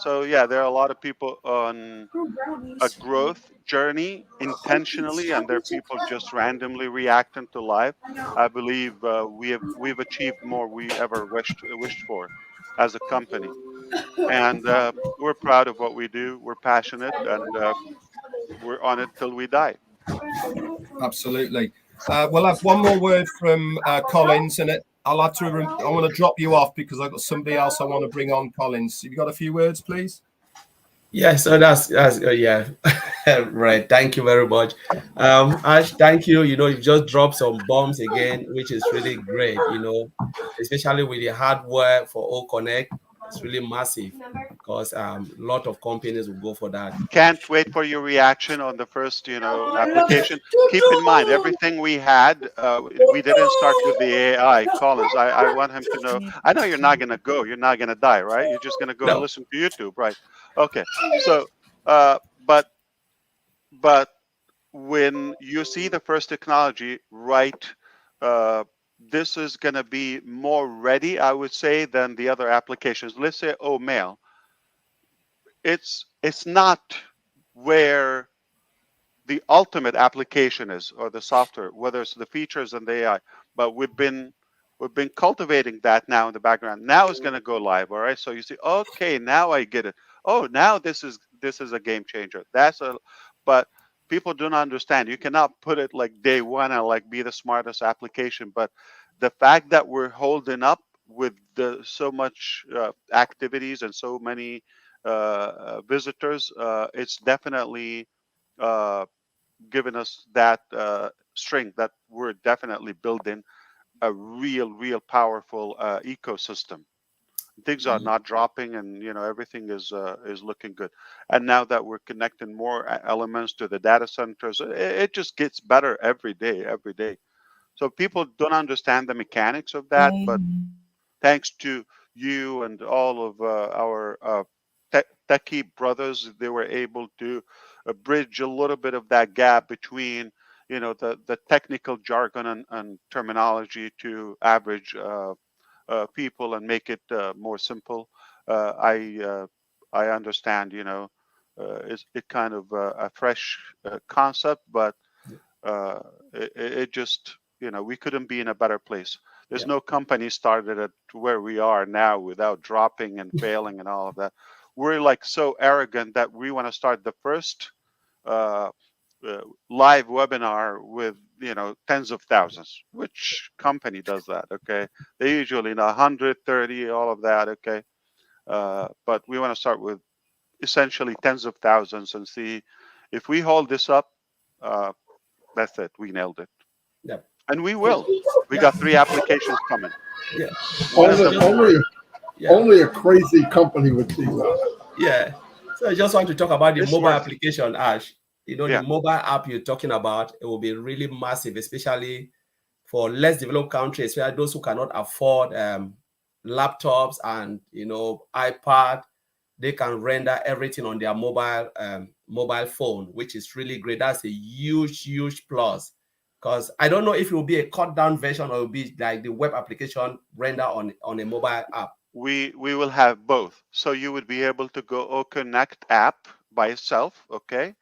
So yeah, there are a lot of people on a growth journey intentionally, and there are people just randomly reacting to life. I believe we've achieved more we ever wished for as a company, and we're proud of what we do. We're passionate, and we're on it till we die. Absolutely. We'll have one more word from Collins, and I want to drop you off because I've got somebody else I want to bring on. Collins, have you got a few words, please? Yeah, so that's yeah, right. Thank you very much, Ash. Thank you. You just dropped some bombs again, which is really great. Especially with the hardware for O Connect, it's really massive because a lot of companies will go for that. Can't wait for your reaction on the first, application. Keep in mind, everything we had, we didn't start with the AI. Collins, I want him to know. I know you're not going to go. You're not going to die, right? You're just going to go and No. listen to YouTube, right? Okay. So, but when you see the first technology, right, this is going to be more ready, I would say, than the other applications. Let's say, mail. It's not where the ultimate application is, or the software, whether it's the features and the AI. But we've been cultivating that now in the background. Now it's going to go live. All right. So you see, okay, now I get it. Oh, now this is a game changer. But people do not understand. You cannot put it like day one and like be the smartest application. But the fact that we're holding up with so much activities and so many visitors, it's definitely given us that strength that we're definitely building a real powerful ecosystem. Things are not dropping, and everything is looking good. And now that we're connecting more elements to the data centers, it just gets better every day. So people don't understand the mechanics of that, but thanks to you and all of our techie brothers, they were able to bridge a little bit of that gap between the technical jargon and terminology to average people and make it more simple. I understand, it's kind of a fresh concept, but it just, we couldn't be in a better place. There's no company started at where we are now without dropping and failing and all of that. We're like so arrogant that we want to start the first live webinar with tens of thousands. Which company does that? Okay, they usually 130, all of that. Okay, but we want to start with essentially tens of thousands and see if we hold this up. That's it. We nailed it. Yeah. And we will. We got 3 applications coming. Yeah. Only a crazy company would do that. Yeah. So I just want to talk about the It's mobile working. application, Ash. The mobile app you're talking about, it will be really massive, especially for less developed countries, especially those who cannot afford laptops and iPad. They can render everything on their mobile phone, which is really great. That's a huge plus. Because I don't know if it will be a cut down version or it will be like the web application render on a mobile app. We will have both. So you would be able to go connect app by itself, okay?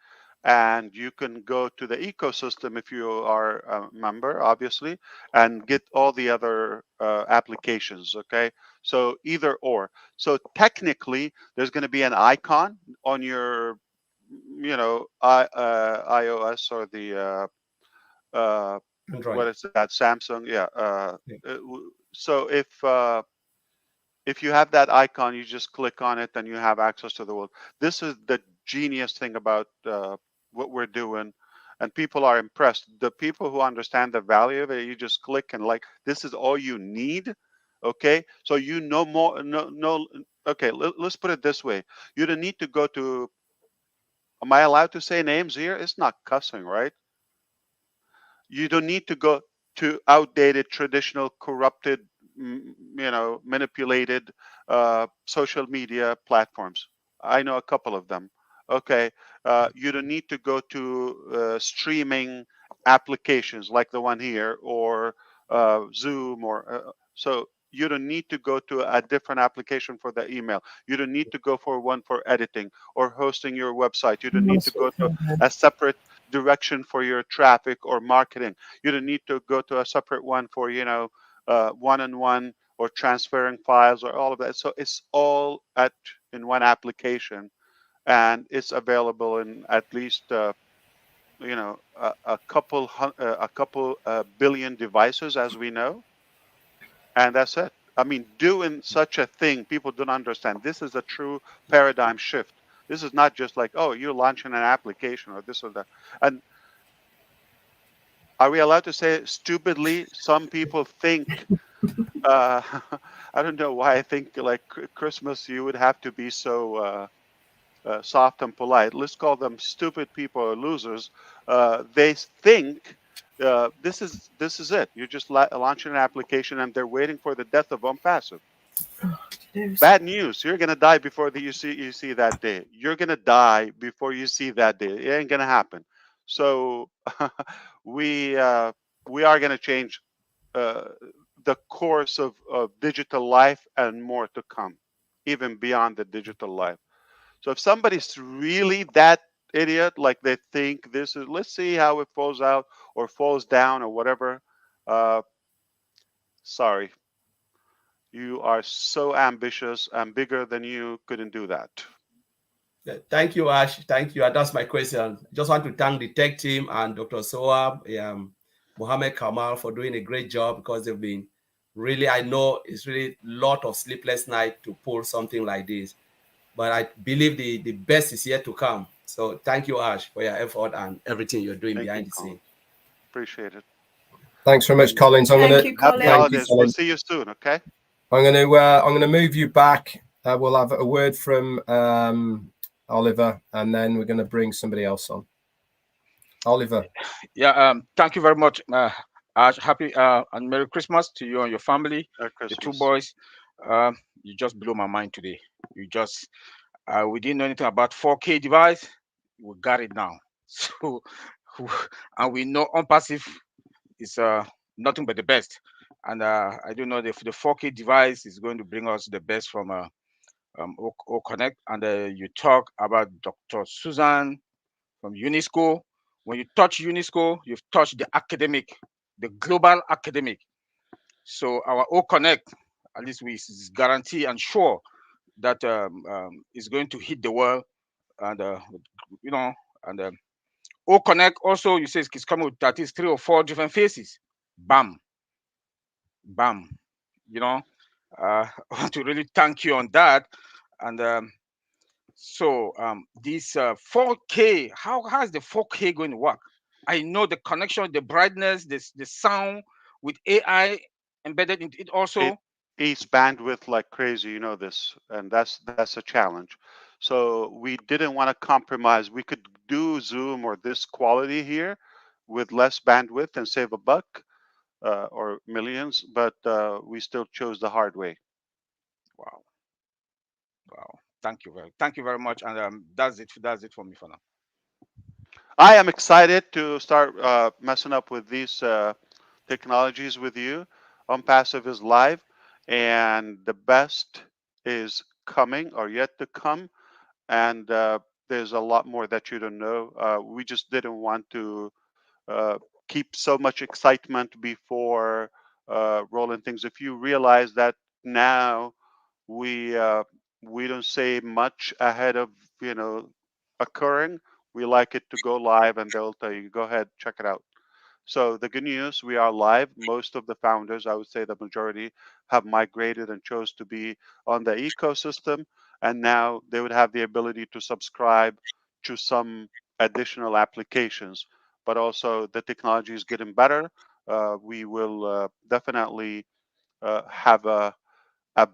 and you can go to the ecosystem if you are a member, obviously, and get all the other applications. Okay, so either or. So technically, there's going to be an icon on your, iOS or the what is that, Samsung? Yeah. So if you have that icon, you just click on it and you have access to the world. This is the genius thing about what we're doing, and people are impressed. The people who understand the value of it, you just click and like, this is all you need. Okay, so you know more. No. Okay, let's put it this way: you don't need to go to. Am I allowed to say names here? It's not cussing, right? You don't need to go to outdated, traditional, corrupted, manipulated social media platforms. I know a couple of them. Okay, you don't need to go to streaming applications like the one here, or Zoom, or so. You don't need to go to a different application for the email. You don't need to go for one for editing or hosting your website. You don't need to go to a separate direction for your traffic or marketing. You don't need to go to a separate one for one-on-one or transferring files or all of that. So it's all in one application, and it's available in at least a couple billion devices, as we know, and that's it. I mean, doing such a thing, people don't understand. This is a true paradigm shift. This is not just like, oh, you're launching an application or this or that. And are we allowed to say stupidly? Some people think, I don't know why I think like Christmas, you would have to be so soft and polite. Let's call them stupid people or losers. They think this is it. You're just launching an application and they're waiting for the death of ONPASSIVE. Bad news. You're gonna die before you see that day. You're gonna die before you see that day. It ain't gonna happen. So we are gonna change the course of digital life and more to come, even beyond the digital life. So if somebody's really that idiot, like they think this is, let's see how it falls out or falls down or whatever. Sorry, you are so ambitious and bigger than you, couldn't do that. Yeah, thank you, Ash. Thank you. That's my question. Just want to thank the tech team and Dr. Soab, Mohammed Kamal for doing a great job, because they've been really, I know it's really a lot of sleepless night to pull something like this. But I believe the best is yet to come. So thank you, Ash, for your effort and everything you're doing behind the scene. Appreciate it. Thanks very much, Collins. Happy holidays. We'll see you soon. Okay. I'm going to move you back. We'll have a word from Oliver, and then we're going to bring somebody else on. Oliver. Yeah. Thank you very much. Happy and Merry Christmas to you and your family. The two boys. You just blew my mind today. You just we didn't know anything about 4K device. We got it now. So, and we know ONPASSIVE is nothing but the best. And I don't know if the 4K device is going to bring us the best from O Connect. And you talk about Dr. Susan from UNESCO. When you touch UNESCO, you've touched the academic, the global academic. So our O Connect, at least we guarantee and sure that is going to hit the world, and and O Connect also, you say it's coming with at least 3 or 4 different faces. Bam, bam. I want to really thank you on that. And so this 4K, how is the 4K going to work? I know the connection, the brightness, the sound with AI embedded in it also. It eats bandwidth like crazy, you know this, and that's a challenge. So we didn't want to compromise. We could do Zoom or this quality here with less bandwidth and save a buck or millions, but we still chose the hard way. Wow. Thank you very much. And that's it for me for now. I am excited to start messing up with these technologies with you. ONPASSIVE is live, and the best is coming or yet to come. And there's a lot more that you don't know. We just didn't want to keep so much excitement before rolling things. If you realize that now we don't say much ahead of occurring, we like it to go live, and they'll tell you, go ahead, check it out. So the good news, we are live. Most of the founders, I would say the majority, have migrated and chose to be on the ecosystem, and now they would have the ability to subscribe to some additional applications. But also the technology is getting better. We will definitely have a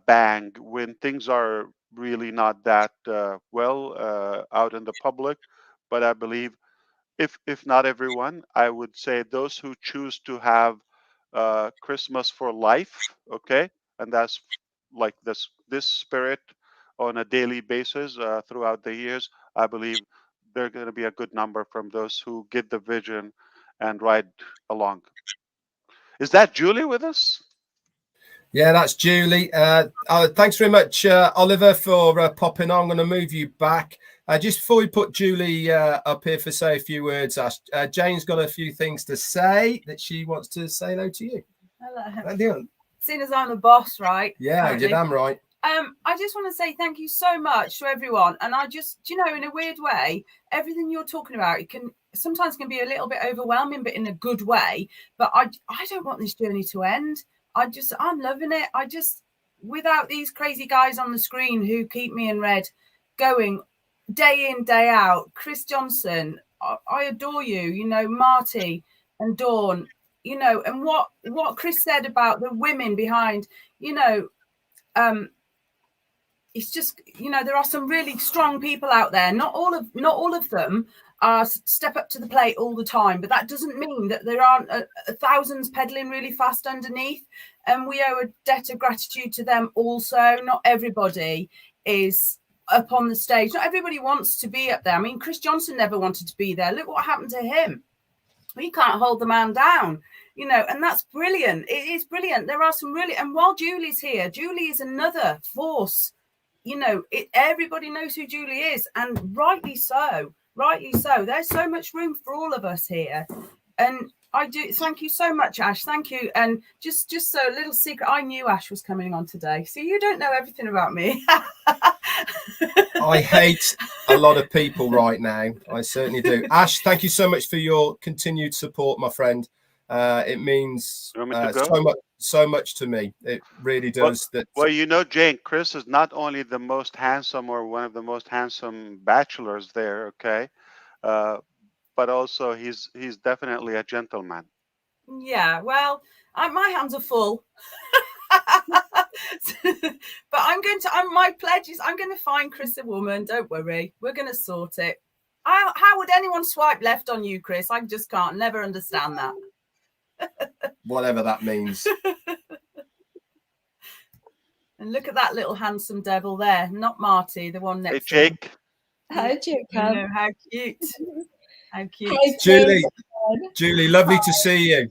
bang when things are really not that well out in the public. But I believe if not everyone, I would say those who choose to have Christmas for life, okay, and that's like this spirit on a daily basis throughout the years. I believe they're going to be a good number from those who get the vision and ride along. Is that Julie with us? Yeah, that's Julie. Thanks very much, Oliver, for popping on. I'm going to move you back. Just before we put Julie up here for say a few words, Ash, Jane's got a few things to say that she wants to say hello to you. Hello. Seeing as I'm the boss, right? Yeah, Apparently. you're damn right. I just want to say thank you so much to everyone. And I just, in a weird way, everything you're talking about, it can sometimes be a little bit overwhelming, but in a good way. But I don't want this journey to end. I'm loving it. Without these crazy guys on the screen who keep me in red going day in, day out, Chris Johnson, I adore you, Marty and Dawn, and what Chris said about the women behind, it's just, there are some really strong people out there. Not all of them step up to the plate all the time, but that doesn't mean that there aren't thousands pedaling really fast underneath. And we owe a debt of gratitude to them also. Not everybody is up on the stage. Not everybody wants to be up there. I mean, Chris Johnson never wanted to be there. Look what happened to him. We can't hold the man down, and that's brilliant. It is brilliant. There are some really, and while Julie's here, Julie is another force. Everybody knows who Julie is, and rightly so. There's so much room for all of us here, and I do thank you so much, Ash. Thank you. And just so a little secret, I knew Ash was coming on today, so you don't know everything about me. I hate a lot of people right now. I certainly do. Ash, thank you so much for your continued support, my friend. It means so much to me. It really does. Well, Jane, Chris is not only the most handsome or one of the most handsome bachelors there, okay, but also he's definitely a gentleman. Yeah, well, my hands are full. But my pledge is I'm going to find Chris a woman. Don't worry, we're going to sort it. How would anyone swipe left on you, Chris? I just can't never understand that. Whatever that means. And look at that little handsome devil there, not Marty, the one next to him. Jake. Hi, Jacob. How cute. How cute. Hi, Julie, lovely to see you.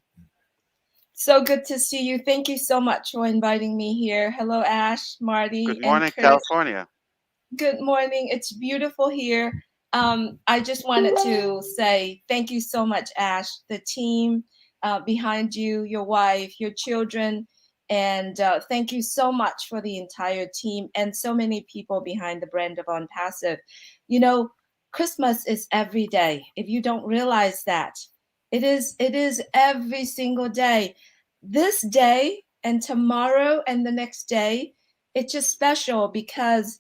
So good to see you. Thank you so much for inviting me here. Hello, Ash, Marty. Good morning, and Chris. California. Good morning. It's beautiful here. I just wanted to say thank you so much, Ash, the team behind you, your wife, your children, and thank you so much for the entire team and so many people behind the brand of ONPASSIVE. Christmas is every day. If you don't realize that, it is every single day. This day and tomorrow and the next day, it's just special because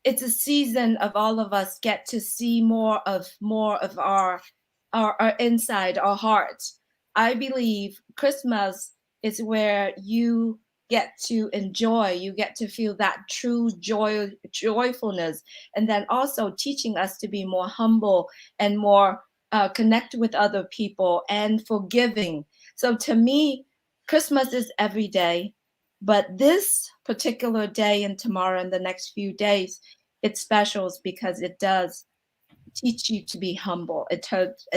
it's a season of all of us get to see more of our inside, our hearts. I believe Christmas is where you get to enjoy, you get to feel that true joyfulness, and then also teaching us to be more humble and more connect with other people and forgiving. So to me, Christmas is every day, but this particular day and tomorrow and the next few days, it's special because it does teach you to be humble. It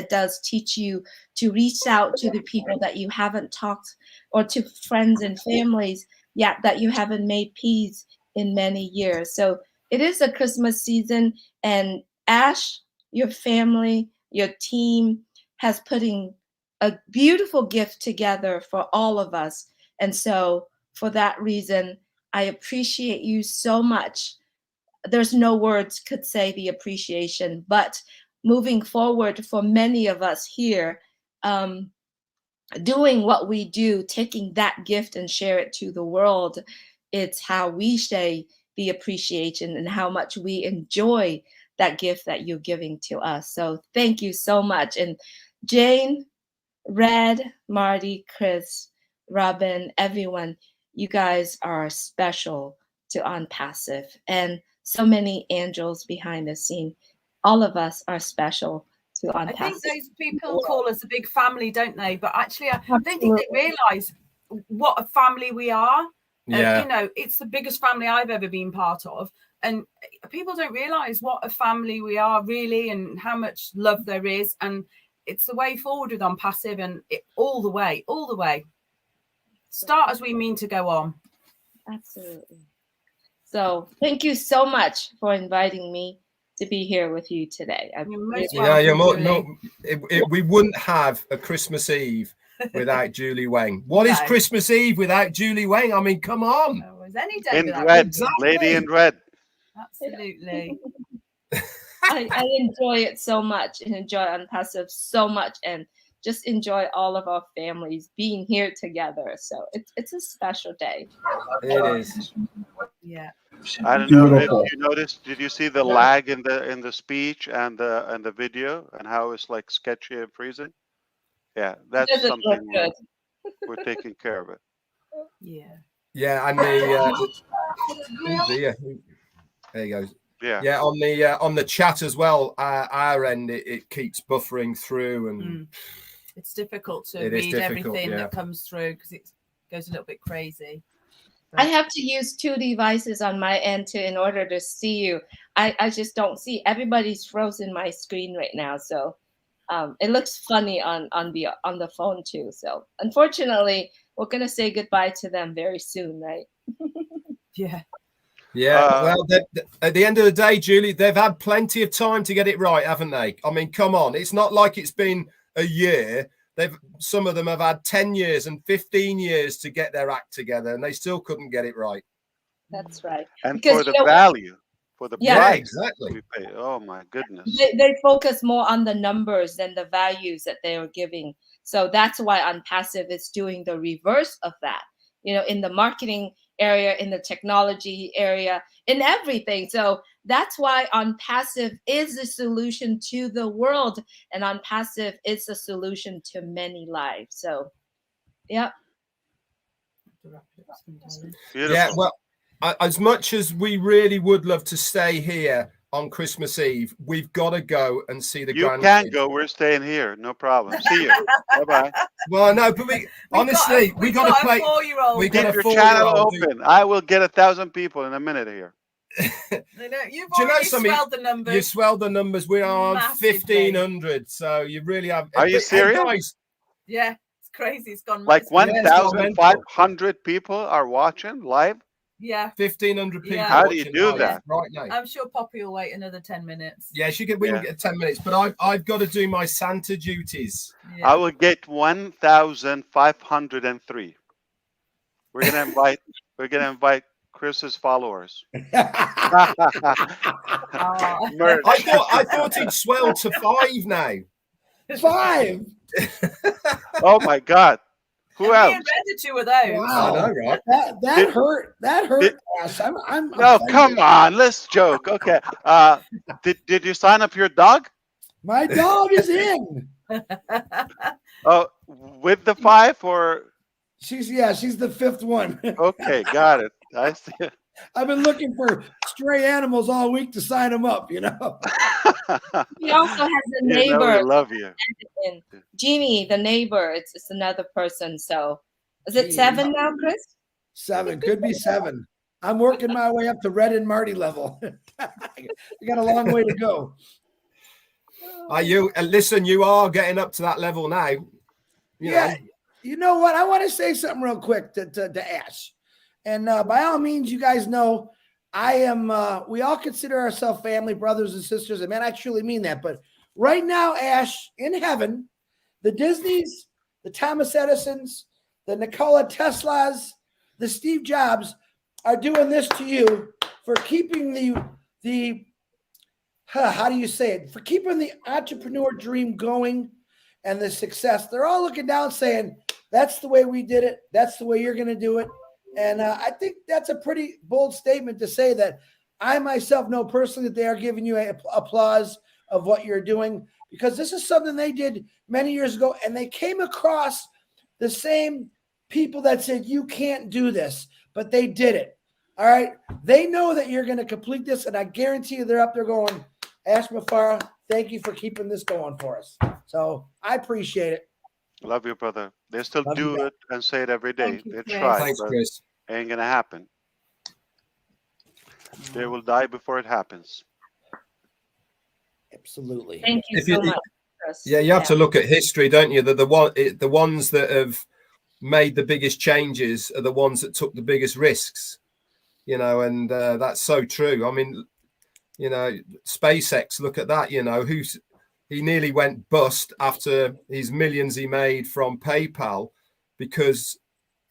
does teach you to reach out to the people that you haven't talked, or to friends and families yet that you haven't made peace in many years. So it is a Christmas season, and Ash, your family, your team has putting a beautiful gift together for all of us. And so for that reason, I appreciate you so much. There's no words could say the appreciation, but moving forward for many of us here, doing what we do, taking that gift and share it to the world, it's how we say the appreciation and how much we enjoy that gift that you're giving to us. So thank you so much. And Jayne, Red, Marty, Chris, Robin, everyone, you guys are special to ONPASSIVE, and so many angels behind the scene. All of us are special to ONPASSIVE. I think those people call us a big family, don't they? But actually, I don't think they realise what a family we are. Yeah. You know, it's the biggest family I've ever been part of. And people don't realise what a family we are really, and how much love there is. And it's the way forward with ONPASSIVE, and all the way. Start as we mean to go on. Absolutely. So thank you so much for inviting me to be here with you today. We wouldn't have a Christmas Eve without Julie Wang. What is Christmas Eve without Julie Wang? I mean, come on. Oh, is any day in red, exactly. Lady in red. Absolutely. I enjoy it so much and enjoy ONPASSIVE so much, and just enjoy all of our families being here together. So it's a special day. It is. Yeah. I don't know if you noticed. Did you see the lag in the speech and the video, and how it's like sketchy and freezing? Yeah, that's something we're taking care of it. Yeah. Yeah, and oh dear, there he goes. Yeah, on the chat as well. Our end, it keeps buffering through, and it's difficult to read everything that comes through because it goes a little bit crazy. I have to use 2 devices on my end in order to see you. I just don't see. Everybody's frozen my screen right now, so it looks funny on the phone too. So unfortunately, we're gonna say goodbye to them very soon, right? Yeah. Yeah. Well, at the end of the day, Julie, they've had plenty of time to get it right, haven't they? I mean, come on. It's not like it's been a year. Some of them have had 10 years and 15 years to get their act together, and they still couldn't get it right. That's right. And because, for the value, for the price exactly. we pay. Oh my goodness. They focus more on the numbers than the values that they are giving. So that's why ONPASSIVE is doing the reverse of that. You know, in the marketing area, in the technology area, in everything. So that's why ONPASSIVE is the solution to the world, and ONPASSIVE is the solution to many lives. So, yeah. Yeah, well, as much as we really would love to stay here on Christmas Eve, we've got to go and see the grandkids. You can go. We're staying here. No problem. See you. Bye-bye. Well, no, but we honestly, we got to play. We got your channel open. I will get 1,000 people in a minute here. You've already swelled the numbers. You swelled the numbers. We are on 1,500, so you really have. Are you serious? Guys, yeah, it's crazy. It's gone like 1,500 people are watching live. Yeah, 1,500 people. How do you do that right now? I'm sure Poppy will wait another 10 minutes. Yeah, we can get 10 minutes, but I've got to do my Santa duties. I will get 1,503. We're gonna invite Chris's followers. I thought he'd swell to 5 now. 5. Oh my God. Who else? The 2 of those. Wow. I know, right? That hurt. That hurt. Ash. I'm no, come on. Let's joke. Okay. Did you sign up your dog? My dog is in. Oh, with the 5 or? She's the 5th one. Okay, got it. I see it. I've been looking for stray animals all week to sign them up, you know. He also has a neighbor. You know we love you. Jeannie, the neighbor. It's another person. So is it 7 now, Chris? 7. Could be 7. I'm working my way up to Red and Marty level. We got a long way to go. Listen, you are getting up to that level now. You know. You know what? I want to say something real quick to Ash. And by all means, you guys know we all consider ourselves family, brothers and sisters, and man, I truly mean that. But right now, Ash, in heaven, the Disneys, the Thomas Edisons, the Nikola Teslas, the Steve Jobs are doing this to you for keeping the how do you say it? For keeping the entrepreneur dream going and the success. They're all looking down saying, that's the way we did it. That's the way you're going to do it. And I think that's a pretty bold statement to say that I myself know personally that they are giving you applause of what you're doing, because this is something they did many years ago, and they came across the same people that said, you can't do this, but they did it. All right. They know that you're going to complete this, and I guarantee you they're up there going, Ash Mafara, thank you for keeping this going for us. So I appreciate it. Love you, brother. They still Love do it and say it every day. Thank you, They Chris. try, Thanks, but Chris. ain't gonna happen. They will die before it happens. Absolutely. Thank you If you- so much, Chris. Yeah, you have to look at history, don't you? The ones that have made the biggest changes are the ones that took the biggest risks. You know, and that's so true. I mean, you know, SpaceX. Look at that. You know, he nearly went bust after his millions he made from PayPal, because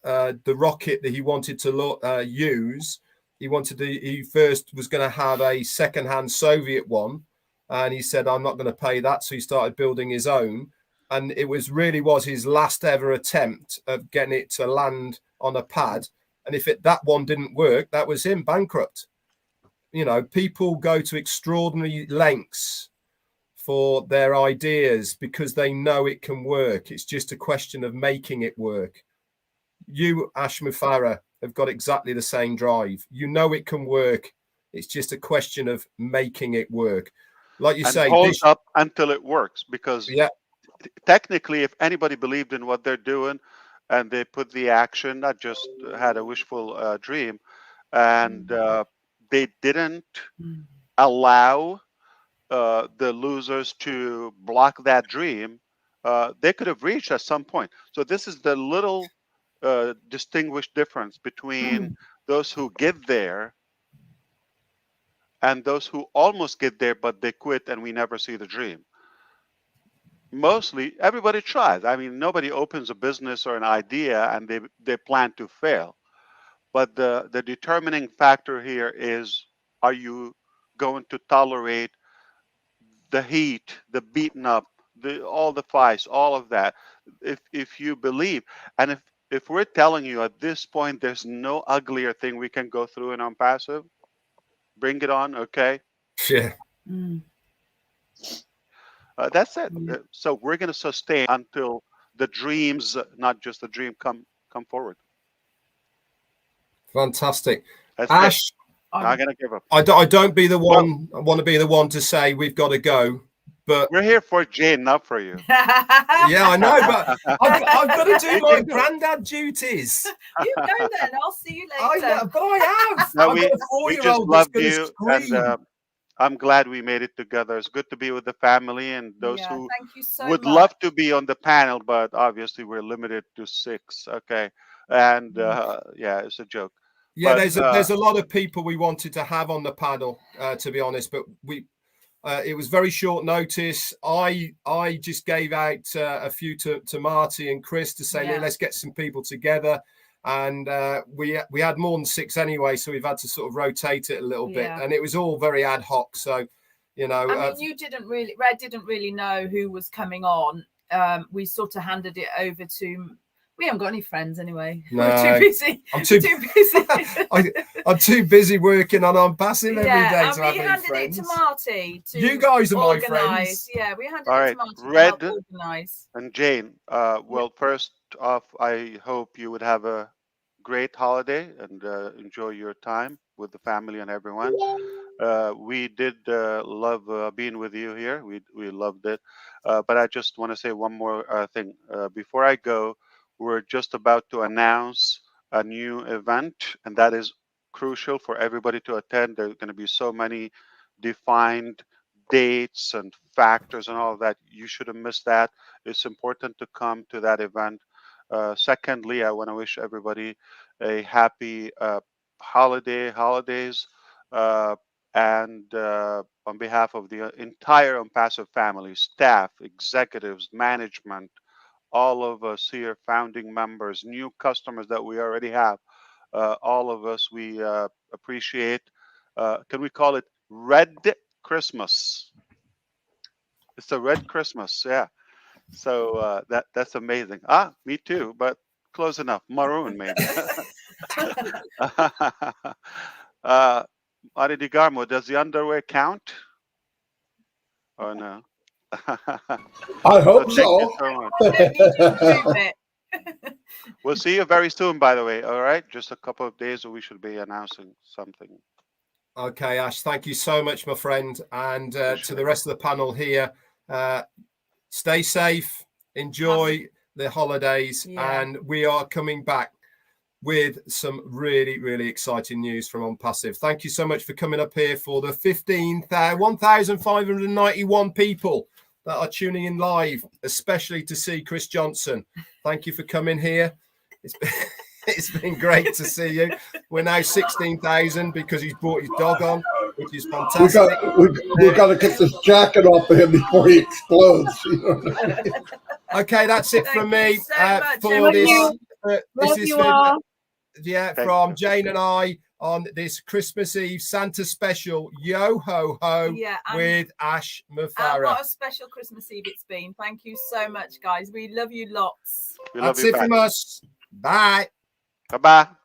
the rocket that he wanted to use, he first was going to have a second-hand Soviet one, and he said, I'm not going to pay that, so he started building his own, and it was his last ever attempt of getting it to land on a pad. And if that one didn't work, that was him bankrupt. You know, people go to extraordinary lengths for their ideas because they know it can work. It's just a question of making it work. You, Ash Mufara, have got exactly the same drive. You know it can work. It's just a question of making it work. Like you say, hold up until it works, because yeah, technically, if anybody believed in what they're doing and they put the action, not just had a wishful dream, and they didn't allow the losers to block that dream, they could have reached at some point. So this is the little distinguished difference between those who get there and those who almost get there, but they quit and we never see the dream. Mostly everybody tries. I mean, nobody opens a business or an idea and they plan to fail. But the determining factor here is, are you going to tolerate the heat, the beaten up, all the fights, all of that? If you believe, and if we're telling you at this point there's no uglier thing we can go through in ONPASSIVE, bring it on, okay? yeah. That's it. So we're going to sustain until the dreams, not just the dream, come forward. Fantastic. That's Ash, I'm not going to give up. I don't be the one. I want to be the one to say we've got to go. But we're here for Jayne, not for you. Yeah, I know, but I've got to do my granddad duties. You go then. I'll see you later. I know, but I have. No, I've got a we just four-year-old love that's you, going to scream. and I'm glad we made it together. It's good to be with the family and those who thank you so would much. love to be on the panel, but obviously we're limited to 6. Okay, and yeah, it's a joke. Yeah, but, there's a lot of people we wanted to have on the panel, to be honest, but it was very short notice. I just gave out a few to Marty and Chris to say, let's get some people together. And we had more than 6 anyway, so we've had to sort of rotate it a little bit. And it was all very ad hoc. So, you know. I mean, Red didn't really know who was coming on. We sort of handed it over to... We haven't got any friends anyway. No, we're too busy. I'm too busy. I'm too busy working on ONPASSIVE every day to have we any handed friends. it to Marty. You guys are my organise. friends. Yeah, we handed all it right, to Marty Red to organise. and Jayne. Well, first off, I hope you would have a great holiday and enjoy your time with the family and everyone. We did love being with you here. We loved it. But I just want to say one more thing. Before I go, we're just about to announce a new event, and that is crucial for everybody to attend. There are going to be so many defined dates and factors and all of that. You shouldn't miss that. It's important to come to that event. Secondly, I want to wish everybody a happy holidays. And on behalf of the entire ONPASSIVE family, staff, executives, management, all of us here, founding members, new customers that we already have, all of us, we appreciate. Can we call it Red Christmas? It's a Red Christmas, yeah. So that's amazing. Ah, me too, but close enough. Maroon, maybe. Ari DiGarmo, does the underwear count? Or no? I hope Thank you so. so much. Prove it. We'll see you very soon, by the way. All right, just a couple of days, we should be announcing something. Okay, Ash, thank you so much, my friend, and to the rest of the panel here. Stay safe, enjoy the holidays, and we are coming back with some really, really exciting news from ONPASSIVE. Thank you so much for coming up here for the 1,591 people that are tuning in live, especially to see Chris Johnson. Thank you for coming here. It's been great to see you. We're now 16,000 because he's brought his dog on, which is fantastic. We've got to get this jacket off of him before he explodes. You know what I mean? Okay, that's it from me for this. From Jane and I on this Christmas Eve Santa special, Yo Ho Ho, with Ash Mufara. And what a special Christmas Eve it's been. Thank you so much, guys. We love you lots. That's it from us. Bye. Bye-bye.